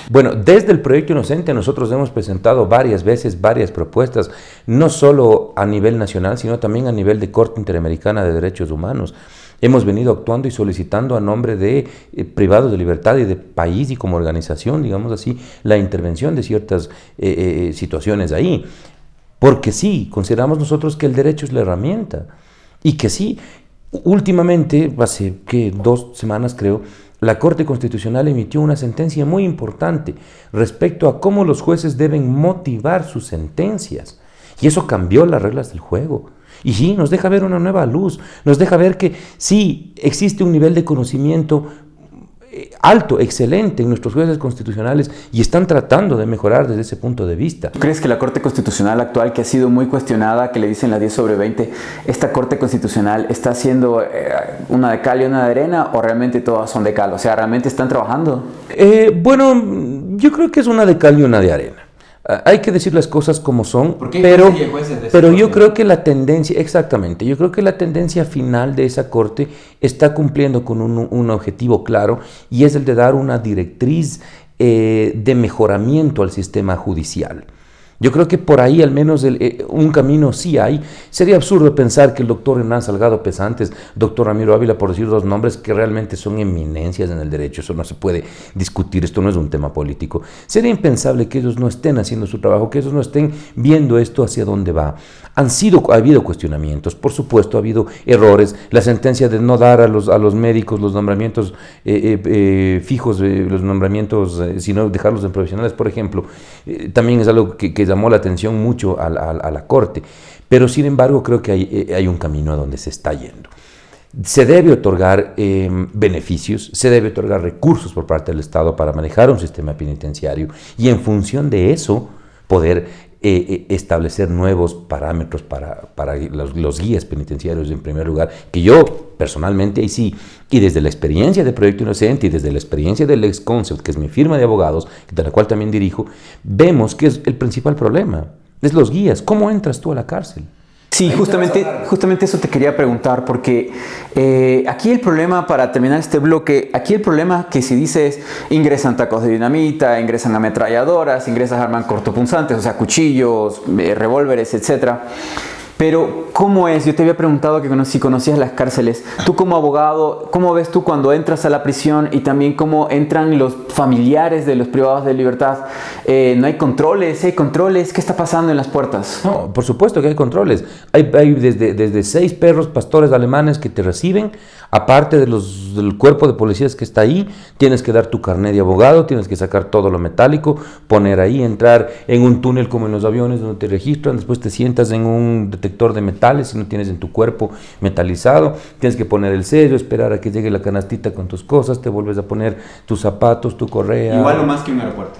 Bueno, desde el proyecto Inocente nosotros hemos presentado varias veces varias propuestas, no solo a nivel nacional, sino también a nivel de Corte Interamericana de Derechos Humanos. Hemos venido actuando y solicitando a nombre de privados de libertad y de país y como organización, digamos así, la intervención de ciertas situaciones ahí. Porque sí, consideramos nosotros que el derecho es la herramienta. Y que sí, últimamente, hace 2 semanas creo, la Corte Constitucional emitió una sentencia muy importante respecto a cómo los jueces deben motivar sus sentencias. Y eso cambió las reglas del juego. Y sí, nos deja ver una nueva luz, nos deja ver que sí, existe un nivel de conocimiento alto, excelente en nuestros jueces constitucionales y están tratando de mejorar desde ese punto de vista. ¿Tú crees que la Corte Constitucional actual, que ha sido muy cuestionada, que le dicen la 10/20, esta Corte Constitucional está haciendo una de cal y una de arena, o realmente todas son de cal? O sea, ¿realmente están trabajando? Bueno, yo creo que es una de cal y una de arena. Hay que decir las cosas como son, pero yo creo que la tendencia, exactamente, yo creo que la tendencia final de esa corte está cumpliendo con un objetivo claro, y es el de dar una directriz de mejoramiento al sistema judicial. Yo creo que por ahí al menos un camino sí hay. Sería absurdo pensar que el doctor Hernán Salgado Pesantes, doctor Ramiro Ávila, por decir 2 nombres que realmente son eminencias en el derecho, eso no se puede discutir, esto no es un tema político. Sería impensable que ellos no estén haciendo su trabajo, que ellos no estén viendo esto hacia dónde va. Ha habido cuestionamientos, por supuesto, ha habido errores. La sentencia de no dar a los médicos los nombramientos fijos, los nombramientos, sino dejarlos en profesionales, por ejemplo, también es algo que llamó la atención mucho a la Corte. Pero, sin embargo, creo que hay un camino a donde se está yendo. Se debe otorgar beneficios, se debe otorgar recursos por parte del Estado para manejar un sistema penitenciario y en función de eso poder establecer nuevos parámetros para los guías penitenciarios en primer lugar, que yo personalmente, y desde la experiencia de Proyecto Inocente y desde la experiencia del Lex Concept, que es mi firma de abogados, de la cual también dirijo, vemos que es el principal problema, es los guías. ¿Cómo entras tú a la cárcel? Sí, justamente eso te quería preguntar, porque aquí el problema, para terminar este bloque, aquí el problema que si dices ingresan tacos de dinamita, ingresan ametralladoras, ingresan armas cortopunzantes, o sea, cuchillos, revólveres, etcétera. Pero, ¿cómo es? Yo te había preguntado que si conocías las cárceles. Tú como abogado, ¿cómo ves tú cuando entras a la prisión y también cómo entran los familiares de los privados de libertad? ¿No hay controles? ¿Hay controles? ¿Qué está pasando en las puertas? No, por supuesto que hay controles. Hay desde 6 perros pastores alemanes que te reciben, aparte del cuerpo de policías que está ahí. Tienes que dar tu carnet de abogado, tienes que sacar todo lo metálico, poner ahí, entrar en un túnel como en los aviones donde te registran, después te sientas en un detector de metales si no tienes en tu cuerpo metalizado, tienes que poner el sello, esperar a que llegue la canastita con tus cosas, te vuelves a poner tus zapatos, tu correa. Igual o más que un aeropuerto.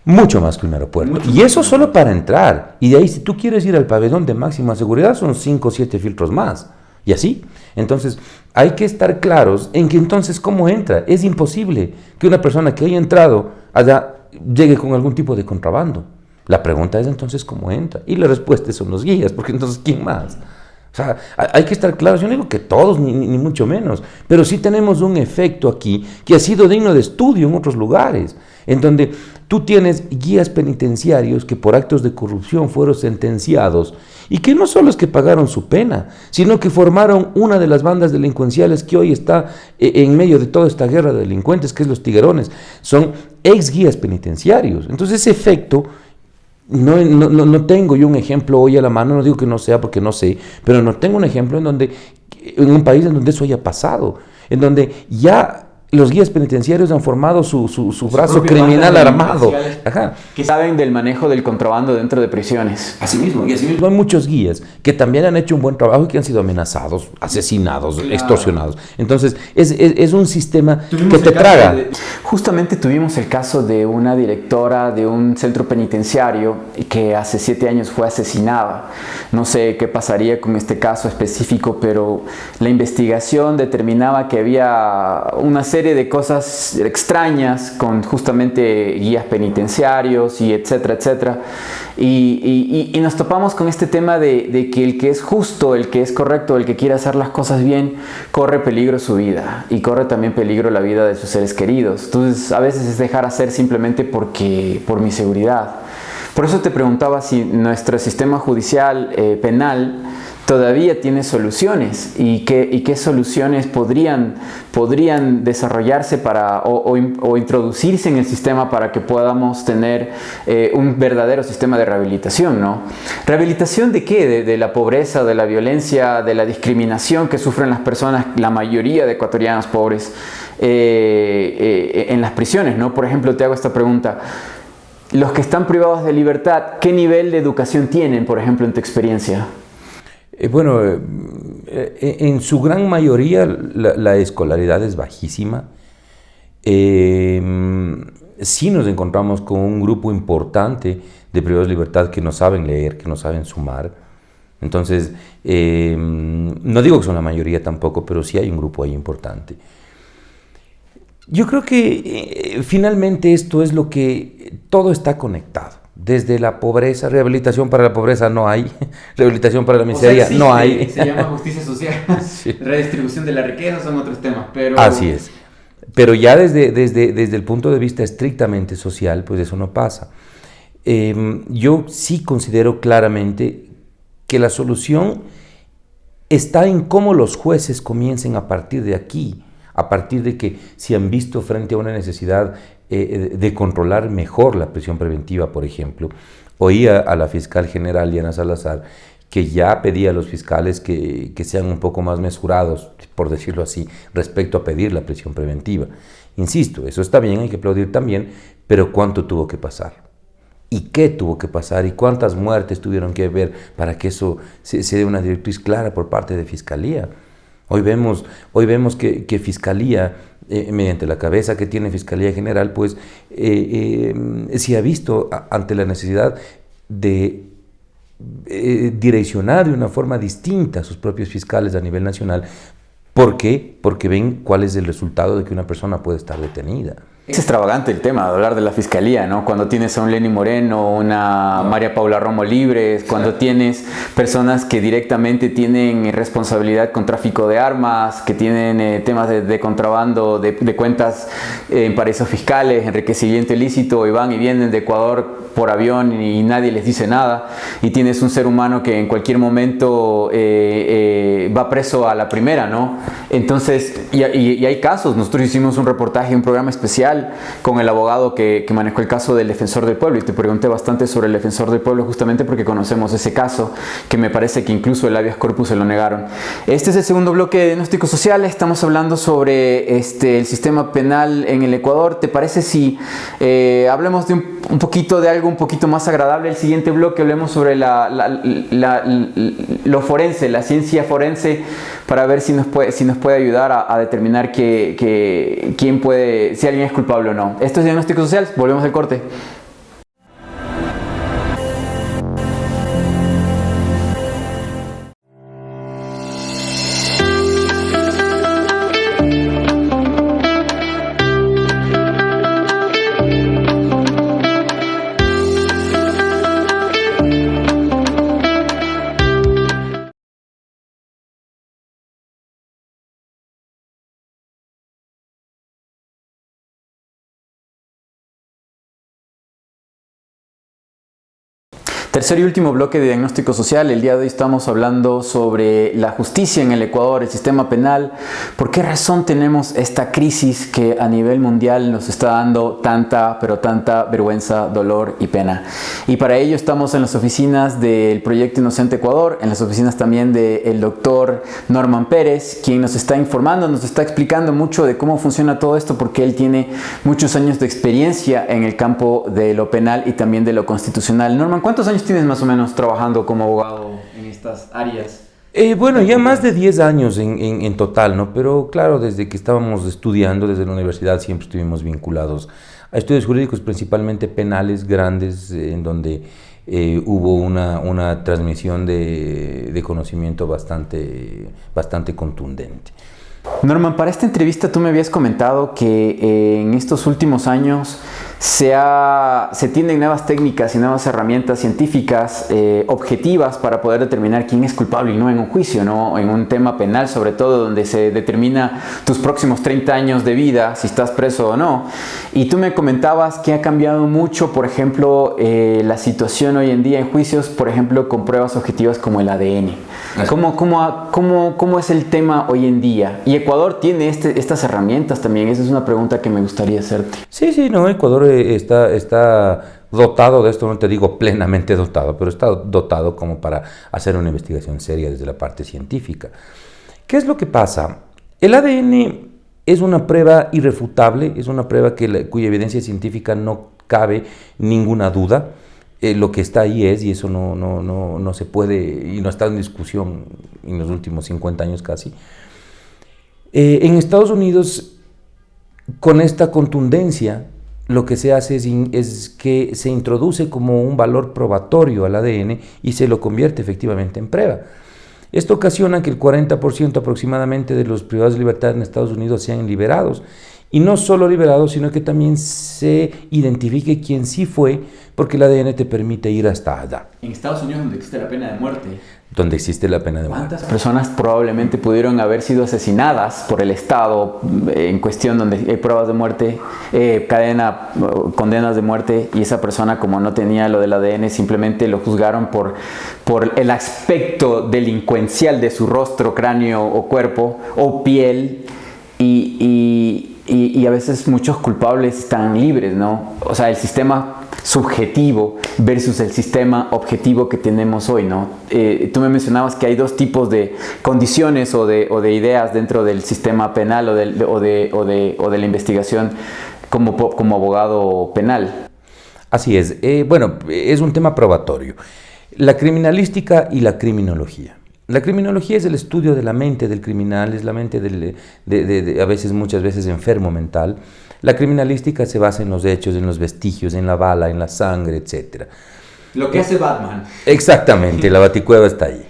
Mucho más que un aeropuerto. Y eso solo para entrar. Y de ahí, si tú quieres ir al pabellón de máxima seguridad, son 5 o 7 filtros más. Y así. Entonces, hay que estar claros en que entonces, ¿cómo entra? Es imposible que una persona que haya entrado allá llegue con algún tipo de contrabando. La pregunta es entonces, ¿cómo entra? Y la respuesta son los guías, porque entonces, ¿quién más? O sea, hay que estar claros. Yo no digo que todos, ni mucho menos, pero sí tenemos un efecto aquí que ha sido digno de estudio en otros lugares, en donde tú tienes guías penitenciarios que por actos de corrupción fueron sentenciados y que no solo es que pagaron su pena, sino que formaron una de las bandas delincuenciales que hoy está en medio de toda esta guerra de delincuentes, que es los Tiguerones. Son ex guías penitenciarios. Entonces ese efecto... No tengo yo un ejemplo hoy a la mano, no digo que no sea porque no sé, pero no tengo un ejemplo en un país en donde eso haya pasado, en donde ya los guías penitenciarios han formado su brazo criminal armado. Ajá. Que saben del manejo del contrabando dentro de prisiones. Asimismo hay muchos guías que también han hecho un buen trabajo y que han sido amenazados, asesinados, extorsionados. Entonces es un sistema que te traga. Justamente tuvimos el caso de una directora de un centro penitenciario que hace 7 años fue asesinada. No sé qué pasaría con este caso específico, pero la investigación determinaba que había una serie de cosas extrañas con justamente guías penitenciarios y etcétera, etcétera. Y nos topamos con este tema de que el que es justo, el que es correcto, el que quiere hacer las cosas bien, corre peligro su vida y corre también peligro la vida de sus seres queridos. Entonces a veces es dejar hacer simplemente por mi seguridad. Por eso te preguntaba si nuestro sistema judicial penal todavía tiene soluciones y qué soluciones podrían desarrollarse o introducirse en el sistema para que podamos tener un verdadero sistema de rehabilitación, ¿no? ¿Rehabilitación de qué? De la pobreza, de la violencia, de la discriminación que sufren las personas, la mayoría de ecuatorianos pobres en las prisiones, ¿no? Por ejemplo, te hago esta pregunta. Los que están privados de libertad, ¿qué nivel de educación tienen, por ejemplo, en tu experiencia? Bueno, en su gran mayoría la escolaridad es bajísima. Sí nos encontramos con un grupo importante de privados de libertad que no saben leer, que no saben sumar. Entonces, no digo que son la mayoría tampoco, pero sí hay un grupo ahí importante. Yo creo que finalmente esto es lo que todo está conectado. Desde la pobreza, rehabilitación para la pobreza no hay, rehabilitación para la miseria no hay. Se llama justicia social, sí. Redistribución de la riqueza son otros temas, pero... Así es, pero ya desde el punto de vista estrictamente social, pues eso no pasa. Yo sí considero claramente que la solución está en cómo los jueces comiencen a partir de aquí, a partir de que se han visto frente a una necesidad de controlar mejor la prisión preventiva, por ejemplo. Oía a la fiscal general Diana Salazar que ya pedía a los fiscales que sean un poco más mesurados, por decirlo así, respecto a pedir la prisión preventiva. Insisto, eso está bien, hay que aplaudir también, pero ¿cuánto tuvo que pasar? ¿Y qué tuvo que pasar? ¿Y cuántas muertes tuvieron que haber para que eso se dé una directriz clara por parte de Fiscalía? Hoy vemos que Fiscalía, mediante la cabeza que tiene Fiscalía General, pues se ha visto ante la necesidad de direccionar de una forma distinta a sus propios fiscales a nivel nacional. ¿Por qué? Porque ven cuál es el resultado de que una persona puede estar detenida. Es extravagante el tema de hablar de la fiscalía, ¿no? Cuando tienes a un Lenny Moreno, una María Paula Romo libres, cuando tienes personas que directamente tienen responsabilidad con tráfico de armas, que tienen temas de contrabando, de cuentas en paraísos fiscales, enriquecimiento ilícito, y van y vienen de Ecuador por avión y nadie les dice nada, y tienes un ser humano que en cualquier momento va preso a la primera, ¿no? Entonces, y hay casos. Nosotros hicimos un reportaje, un programa especial con el abogado que manejó el caso del defensor del pueblo, y te pregunté bastante sobre el defensor del pueblo justamente porque conocemos ese caso, que me parece que incluso el habeas corpus se lo negaron. Este es el segundo bloque de Diagnóstico Social. Estamos hablando sobre el sistema penal en el Ecuador. ¿Te parece si hablemos de un poquito de algo un poquito más agradable? El siguiente bloque hablemos sobre lo forense, la ciencia forense, para ver si nos puede ayudar a determinar quién puede, si alguien es culpable o no. Esto es Diagnóstico Social. Volvemos al corte. Tercer y último bloque de Diagnóstico Social. El día de hoy estamos hablando sobre la justicia en el Ecuador, el sistema penal. ¿Por qué razón tenemos esta crisis que a nivel mundial nos está dando tanta vergüenza, dolor y pena? Y para ello estamos en las oficinas del Proyecto Inocente Ecuador, en las oficinas también del doctor Norman Pérez, quien nos está informando, nos está explicando mucho de cómo funciona todo esto, porque él tiene muchos años de experiencia en el campo de lo penal y también de lo constitucional. Norman, ¿cuántos años tienes más o menos trabajando como abogado en estas áreas? Bueno, ya más de 10 años en total, ¿no? Pero claro, desde que estábamos estudiando, desde la universidad, siempre estuvimos vinculados a estudios jurídicos, principalmente penales grandes, en donde hubo una transmisión de conocimiento bastante contundente. Norman, para esta entrevista tú me habías comentado que en estos últimos años se tienen nuevas técnicas y nuevas herramientas científicas objetivas para poder determinar quién es culpable y no en un juicio, ¿no? En un tema penal, sobre todo, donde se determina tus próximos 30 años de vida, si estás preso o no. Y tú me comentabas que ha cambiado mucho, por ejemplo, la situación hoy en día en juicios, por ejemplo, con pruebas objetivas como el ADN. ¿Cómo es el tema hoy en día? ¿Y Ecuador tiene estas herramientas también? Esa es una pregunta que me gustaría hacerte. Sí, no, Ecuador está dotado de esto, no te digo plenamente dotado, pero está dotado como para hacer una investigación seria desde la parte científica. ¿Qué es lo que pasa? El ADN es una prueba irrefutable, es una prueba cuya evidencia científica no cabe ninguna duda. Lo que está ahí es, y eso no se puede, y no está en discusión en los últimos 50 años casi. En Estados Unidos, con esta contundencia, lo que se hace es que se introduce como un valor probatorio al ADN y se lo convierte efectivamente en prueba. Esto ocasiona que el 40% aproximadamente de los privados de libertad en Estados Unidos sean liberados. Y no solo liberados, sino que también se identifique quién sí fue, porque el ADN te permite ir hasta allá. En Estados Unidos, donde existe la pena de muerte. Donde existe la pena de muerte. ¿Cuántas personas probablemente pudieron haber sido asesinadas por el Estado en cuestión donde hay pruebas de muerte, condenas de muerte, y esa persona, como no tenía lo del ADN, simplemente lo juzgaron por el aspecto delincuencial de su rostro, cráneo o cuerpo o piel, y a veces muchos culpables están libres, ¿no? O sea, el sistema subjetivo versus el sistema objetivo que tenemos hoy, ¿no? Tú me mencionabas que hay dos tipos de condiciones o de ideas dentro del sistema penal o de la investigación como abogado penal. Así es. Bueno, es un tema probatorio. La criminalística y la criminología. La criminología es el estudio de la mente del criminal, es la mente muchas veces enfermo mental. La criminalística se basa en los hechos, en los vestigios, en la bala, en la sangre, etc. Lo que hace Batman. Exactamente, la Baticueva está ahí.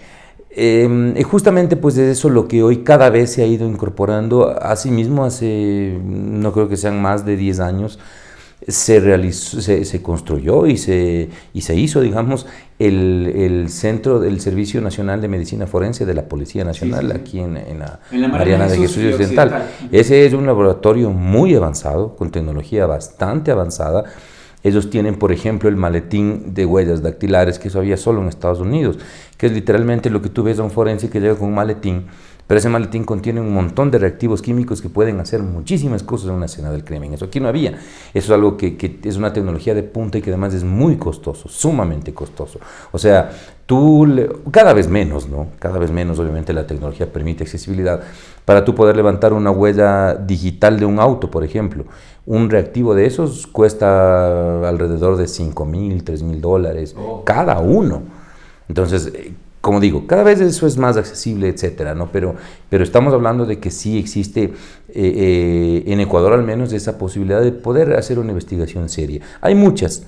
Justamente pues de eso lo que hoy cada vez se ha ido incorporando. Asimismo, hace no creo que sean más de 10 años, se construyó y se hizo, digamos, el centro del Servicio Nacional de Medicina Forense de la Policía Nacional, aquí en la Mariana de Jesús y Occidental. Ese es un laboratorio muy avanzado, con tecnología bastante avanzada. Ellos tienen, por ejemplo, el maletín de huellas dactilares, que eso había solo en Estados Unidos, que es literalmente lo que tú ves a un forense que llega con un maletín, pero ese maletín contiene un montón de reactivos químicos que pueden hacer muchísimas cosas en una escena del crimen. Eso aquí no había. Eso es algo que es una tecnología de punta y que además es muy costoso, sumamente costoso. O sea, cada vez menos, ¿no? Cada vez menos, obviamente, la tecnología permite accesibilidad. Para tú poder levantar una huella digital de un auto, por ejemplo, un reactivo de esos cuesta alrededor de $5,000, $3,000 cada uno. Entonces, como digo, cada vez eso es más accesible, etcétera, ¿no? Pero estamos hablando de que sí existe, en Ecuador al menos, esa posibilidad de poder hacer una investigación seria. Hay muchas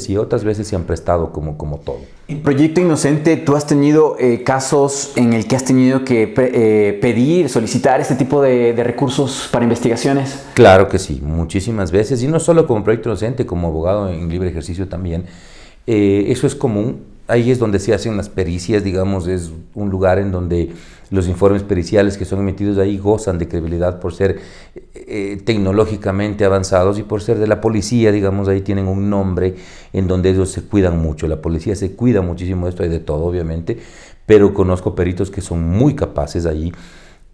y otras veces se han prestado como todo. En Proyecto Inocente, ¿tú has tenido casos en el que has tenido que pedir, solicitar este tipo de recursos para investigaciones? Claro que sí, muchísimas veces, y no solo como Proyecto Inocente, como abogado en libre ejercicio también. Eso es común. Ahí es donde se hacen las pericias, digamos, es un lugar en donde los informes periciales que son emitidos ahí gozan de credibilidad por ser tecnológicamente avanzados y por ser de la policía, digamos, ahí tienen un nombre en donde ellos se cuidan mucho. La policía se cuida muchísimo de esto, hay de todo, obviamente, pero conozco peritos que son muy capaces ahí.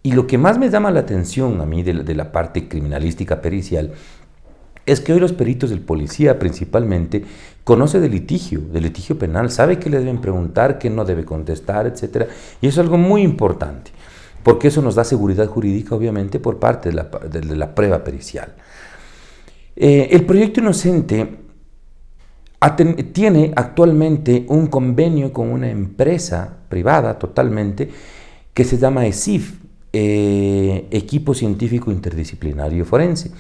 Y lo que más me llama la atención a mí de la parte criminalística pericial es que hoy los peritos del policía principalmente conoce de litigio penal, sabe qué le deben preguntar, qué no debe contestar, etcétera, y eso es algo muy importante, porque eso nos da seguridad jurídica, obviamente, por parte de la prueba pericial. El Proyecto Inocente tiene actualmente un convenio con una empresa privada totalmente que se llama ECIF, Equipo Científico Interdisciplinario Forense.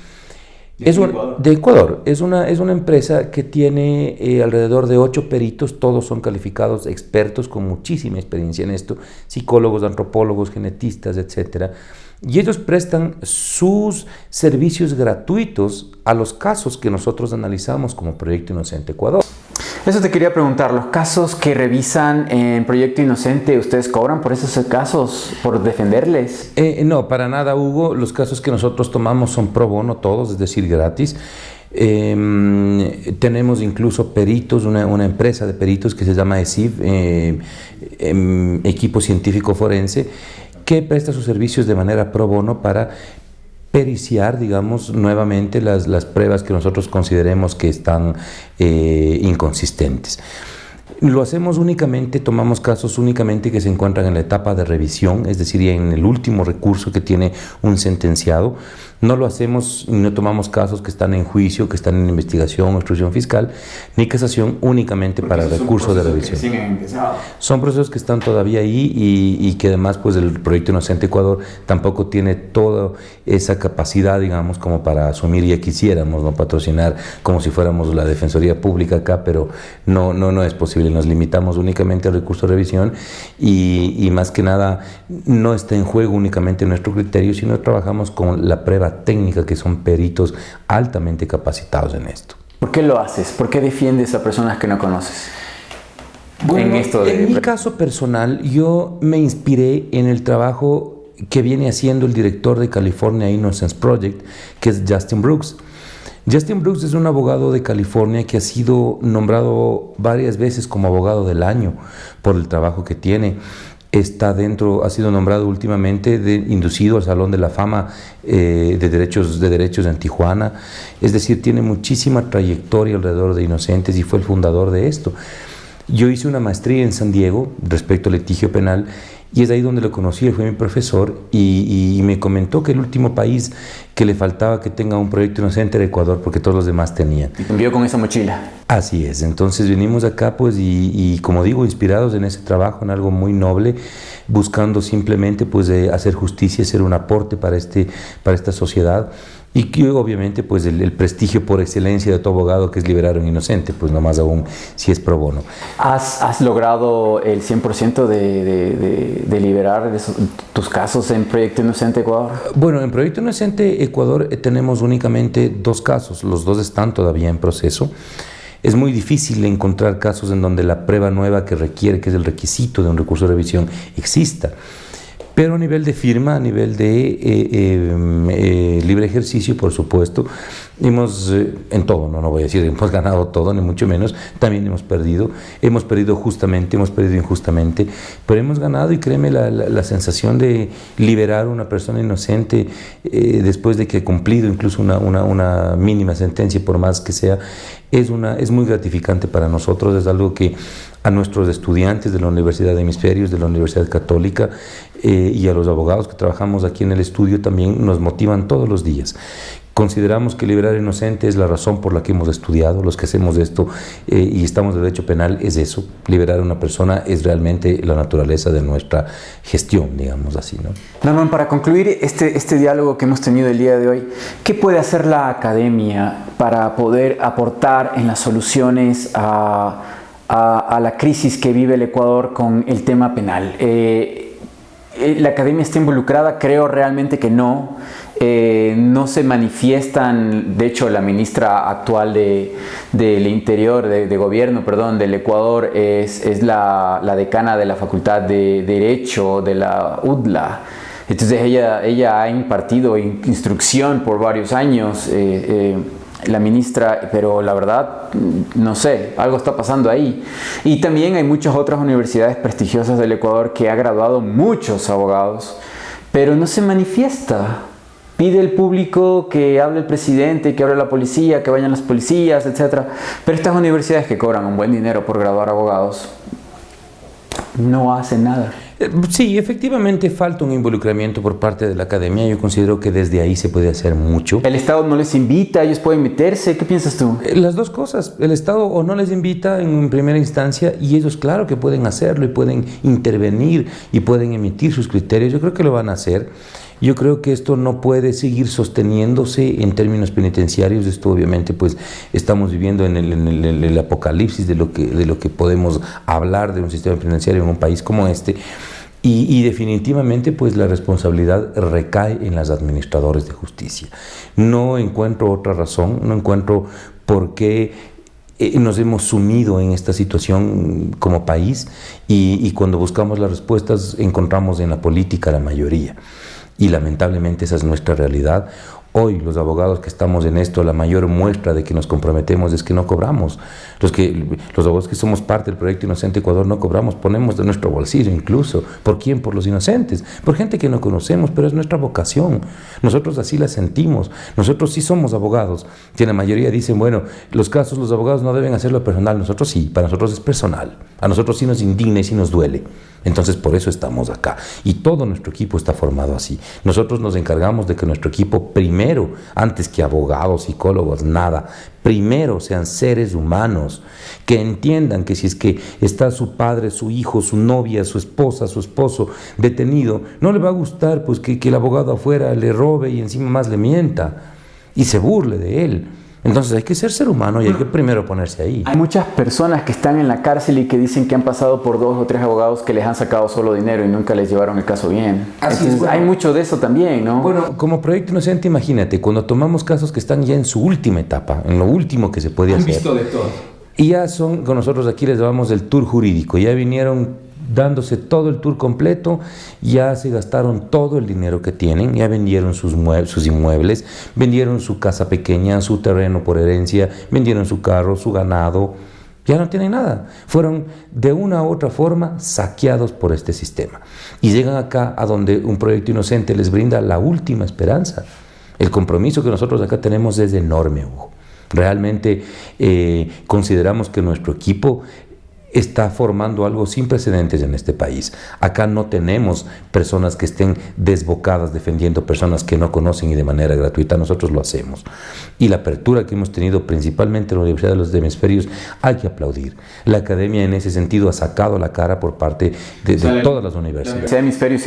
De Ecuador. Es una empresa que tiene alrededor de 8 peritos, todos son calificados expertos con muchísima experiencia en esto, psicólogos, antropólogos, genetistas, etcétera. Y ellos prestan sus servicios gratuitos a los casos que nosotros analizamos como Proyecto Inocente Ecuador. Eso te quería preguntar, los casos que revisan en Proyecto Inocente, ¿ustedes cobran por esos casos, por defenderles? No, para nada, Hugo. Los casos que nosotros tomamos son pro bono todos, es decir, gratis. Tenemos incluso peritos, una empresa de peritos que se llama ECIF, Equipo Científico Forense, que presta sus servicios de manera pro bono para periciar, digamos, nuevamente las pruebas que nosotros consideremos que están inconsistentes. Lo hacemos únicamente, tomamos casos únicamente que se encuentran en la etapa de revisión, es decir, en el último recurso que tiene un sentenciado. No lo hacemos, no tomamos casos que están en juicio, que están en investigación o instrucción fiscal, ni casación, únicamente para recursos de revisión. Son procesos que están todavía ahí y que además pues el Proyecto Inocente Ecuador tampoco tiene toda esa capacidad, digamos, como para asumir, ya quisiéramos, ¿no?, patrocinar como si fuéramos la Defensoría Pública acá, pero no es posible. Nos limitamos únicamente al recurso de revisión y más que nada no está en juego únicamente nuestro criterio, sino trabajamos con la prueba técnica, que son peritos altamente capacitados en esto. ¿Por qué lo haces? ¿Por qué defiendes a personas que no conoces? Bueno, en mi caso personal, yo me inspiré en el trabajo que viene haciendo el director de California Innocence Project, que es Justin Brooks. Justin Brooks es un abogado de California que ha sido nombrado varias veces como abogado del año por el trabajo que tiene. Ha sido nombrado últimamente, inducido al Salón de la Fama de Derechos en Tijuana. Es decir, tiene muchísima trayectoria alrededor de Inocentes y fue el fundador de esto. Yo hice una maestría en San Diego respecto al litigio penal y es ahí donde lo conocí. Él fue mi profesor y me comentó que el último país que le faltaba que tenga un Proyecto Inocente era Ecuador, porque todos los demás tenían. Y te envió con esa mochila. Así es. Entonces venimos acá pues y como digo, inspirados en ese trabajo, en algo muy noble, buscando simplemente pues hacer justicia, hacer un aporte para esta sociedad. Y que obviamente pues el prestigio por excelencia de tu abogado, que es liberar a un inocente, pues no más aún si es pro bono. ¿Has logrado el 100% de liberar tus casos en Proyecto Inocente Ecuador? Bueno, en Proyecto Inocente Ecuador tenemos únicamente 2 casos, los 2 están todavía en proceso. Es muy difícil encontrar casos en donde la prueba nueva que requiere, que es el requisito de un recurso de revisión, exista. Pero a nivel de firma, a nivel de libre ejercicio, por supuesto, hemos, en todo, no voy a decir hemos ganado todo, ni mucho menos, también hemos perdido justamente, hemos perdido injustamente, pero hemos ganado, y créeme, la sensación de liberar a una persona inocente después de que ha cumplido incluso una mínima sentencia, por más que sea, es muy gratificante para nosotros, es algo que a nuestros estudiantes de la Universidad de Hemisferios, de la Universidad Católica, y a los abogados que trabajamos aquí en el estudio también nos motivan todos los días. Consideramos que liberar inocente es la razón por la que hemos estudiado, los que hacemos esto y estamos de derecho penal, es eso. Liberar a una persona es realmente la naturaleza de nuestra gestión, digamos así, ¿no? Norman, para concluir este diálogo que hemos tenido el día de hoy, ¿qué puede hacer la academia para poder aportar en las soluciones a la crisis que vive el Ecuador con el tema penal? ¿La academia está involucrada? Creo realmente que no. No se manifiestan. De hecho, la ministra actual del Interior, de Gobierno, perdón, del Ecuador es la decana de la Facultad de Derecho de la UDLA. Entonces ella ha impartido instrucción por varios años, la ministra, pero la verdad, no sé, algo está pasando ahí. Y también hay muchas otras universidades prestigiosas del Ecuador que ha graduado muchos abogados, pero no se manifiesta. Pide el público que hable el presidente, que hable la policía, que vayan las policías, etc. Pero estas universidades que cobran un buen dinero por graduar abogados no hacen nada. Sí, efectivamente falta un involucramiento por parte de la academia. Yo considero que desde ahí se puede hacer mucho. ¿El Estado no les invita? ¿Ellos pueden meterse? ¿Qué piensas tú? Las dos cosas. El Estado o no les invita en primera instancia, y ellos claro que pueden hacerlo y pueden intervenir y pueden emitir sus criterios. Yo creo que lo van a hacer. Yo creo que esto no puede seguir sosteniéndose en términos penitenciarios. Esto obviamente pues estamos viviendo en el apocalipsis de lo que podemos hablar de un sistema penitenciario en un país como este. Y definitivamente pues la responsabilidad recae en los administradores de justicia. No encuentro otra razón, no encuentro por qué nos hemos sumido en esta situación como país, y cuando buscamos las respuestas encontramos en la política la mayoría. Y lamentablemente esa es nuestra realidad. Hoy los abogados que estamos en esto, la mayor muestra de que nos comprometemos es que no cobramos. Los abogados que somos parte del Proyecto Inocente Ecuador no cobramos, ponemos de nuestro bolsillo incluso. ¿Por quién? Por los inocentes, por gente que no conocemos, pero es nuestra vocación. Nosotros así la sentimos. Nosotros sí somos abogados, que la mayoría dicen, bueno, los abogados no deben hacerlo personal. Nosotros sí, para nosotros es personal. A nosotros sí nos indigna y sí nos duele. Entonces por eso estamos acá, y todo nuestro equipo está formado así. Nosotros nos encargamos de que nuestro equipo primero, antes que abogados, psicólogos, nada, primero sean seres humanos, que entiendan que si es que está su padre, su hijo, su novia, su esposa, su esposo detenido, no le va a gustar pues que el abogado afuera le robe y encima más le mienta y se burle de él. Entonces hay que ser humano y hay que primero ponerse ahí. Hay muchas personas que están en la cárcel y que dicen que han pasado por 2 o 3 abogados que les han sacado solo dinero y nunca les llevaron el caso bien. Entonces, bueno, hay mucho de eso también, ¿no? Bueno, como Proyecto Inocente, imagínate, cuando tomamos casos que están ya en su última etapa, en lo último que se puede hacer. Han visto de todo. Y ya son, con nosotros aquí les llamamos el tour jurídico, ya vinieron dándose todo el tour completo, ya se gastaron todo el dinero que tienen, ya vendieron sus inmuebles, vendieron su casa pequeña, su terreno por herencia, vendieron su carro, su ganado, ya no tienen nada. Fueron de una u otra forma saqueados por este sistema. Y llegan acá a donde un Proyecto Inocente les brinda la última esperanza. El compromiso que nosotros acá tenemos es enorme, Hugo. Realmente consideramos que nuestro equipo está formando algo sin precedentes en este país. Acá no tenemos personas que estén desbocadas defendiendo personas que no conocen y de manera gratuita. Nosotros lo hacemos. Y la apertura que hemos tenido principalmente en la Universidad de los Hemisferios hay que aplaudir. La academia en ese sentido ha sacado la cara por parte de todas las universidades. La Universidad de Hemisferios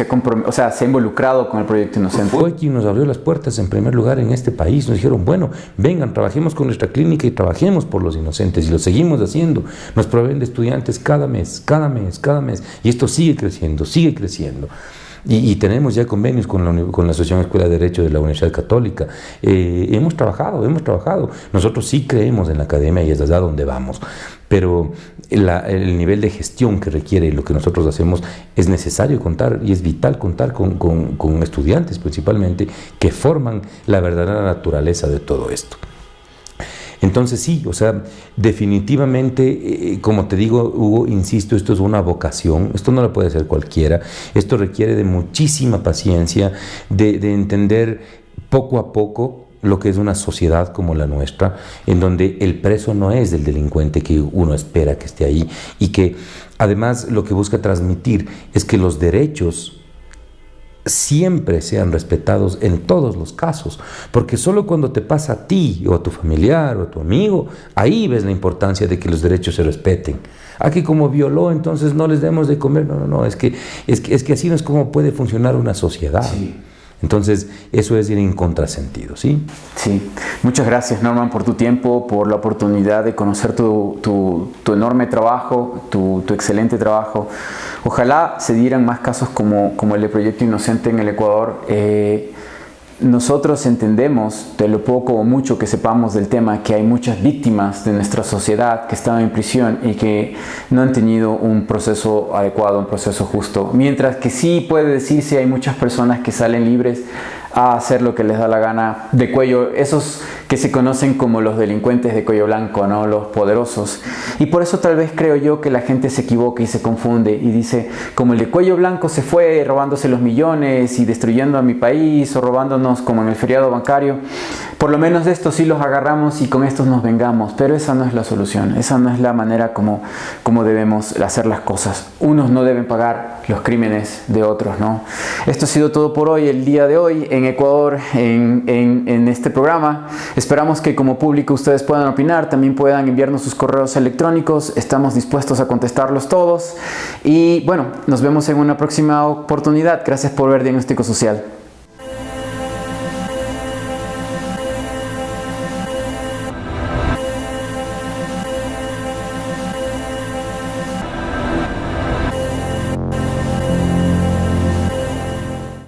se ha involucrado con el proyecto Inocente. Fue quien nos abrió las puertas en primer lugar en este país. Nos dijeron, bueno, vengan, trabajemos con nuestra clínica y trabajemos por los inocentes. Y lo seguimos haciendo. Nos proveen de estudiantes cada mes. Y esto sigue creciendo. Y tenemos ya convenios con la Asociación Escuela de Derecho de la Universidad Católica. Hemos trabajado. Nosotros sí creemos en la academia y es allá donde vamos. Pero el nivel de gestión que requiere lo que nosotros hacemos es necesario contar y es vital contar con estudiantes principalmente que forman la verdadera naturaleza de todo esto. Entonces sí, definitivamente, como te digo, Hugo, insisto, esto es una vocación, esto no lo puede hacer cualquiera, esto requiere de muchísima paciencia, de entender poco a poco lo que es una sociedad como la nuestra, en donde el preso no es el delincuente que uno espera que esté ahí y que además lo que busca transmitir es que los derechos siempre sean respetados en todos los casos, porque solo cuando te pasa a ti o a tu familiar o a tu amigo, ahí ves la importancia de que los derechos se respeten. Aquí como violó, entonces no les demos de comer. No, es que así no es como puede funcionar una sociedad. Sí. Entonces, eso es ir en contrasentido, ¿sí? Sí. Muchas gracias, Norman, por tu tiempo, por la oportunidad de conocer tu enorme trabajo, tu excelente trabajo. Ojalá se dieran más casos como el de Proyecto Inocente en el Ecuador. Nosotros entendemos, de lo poco o mucho que sepamos del tema, que hay muchas víctimas de nuestra sociedad que están en prisión y que no han tenido un proceso adecuado, un proceso justo. Mientras que sí puede decirse, hay muchas personas que salen libres a hacer lo que les da la gana de cuello, esos que se conocen como los delincuentes de cuello blanco, ¿no? Los poderosos. Y por eso tal vez creo yo que la gente se equivoca y se confunde y dice, como el de cuello blanco se fue robándose los millones y destruyendo a mi país o robándonos como en el feriado bancario, por lo menos de estos sí los agarramos y con estos nos vengamos. Pero esa no es la solución, esa no es la manera como debemos hacer las cosas. Unos no deben pagar los crímenes de otros, ¿no? Esto ha sido todo por hoy, el día de hoy en Ecuador, en este programa. Esperamos que como público ustedes puedan opinar, también puedan enviarnos sus correos electrónicos, estamos dispuestos a contestarlos todos y bueno, nos vemos en una próxima oportunidad. Gracias por ver Diagnóstico Social.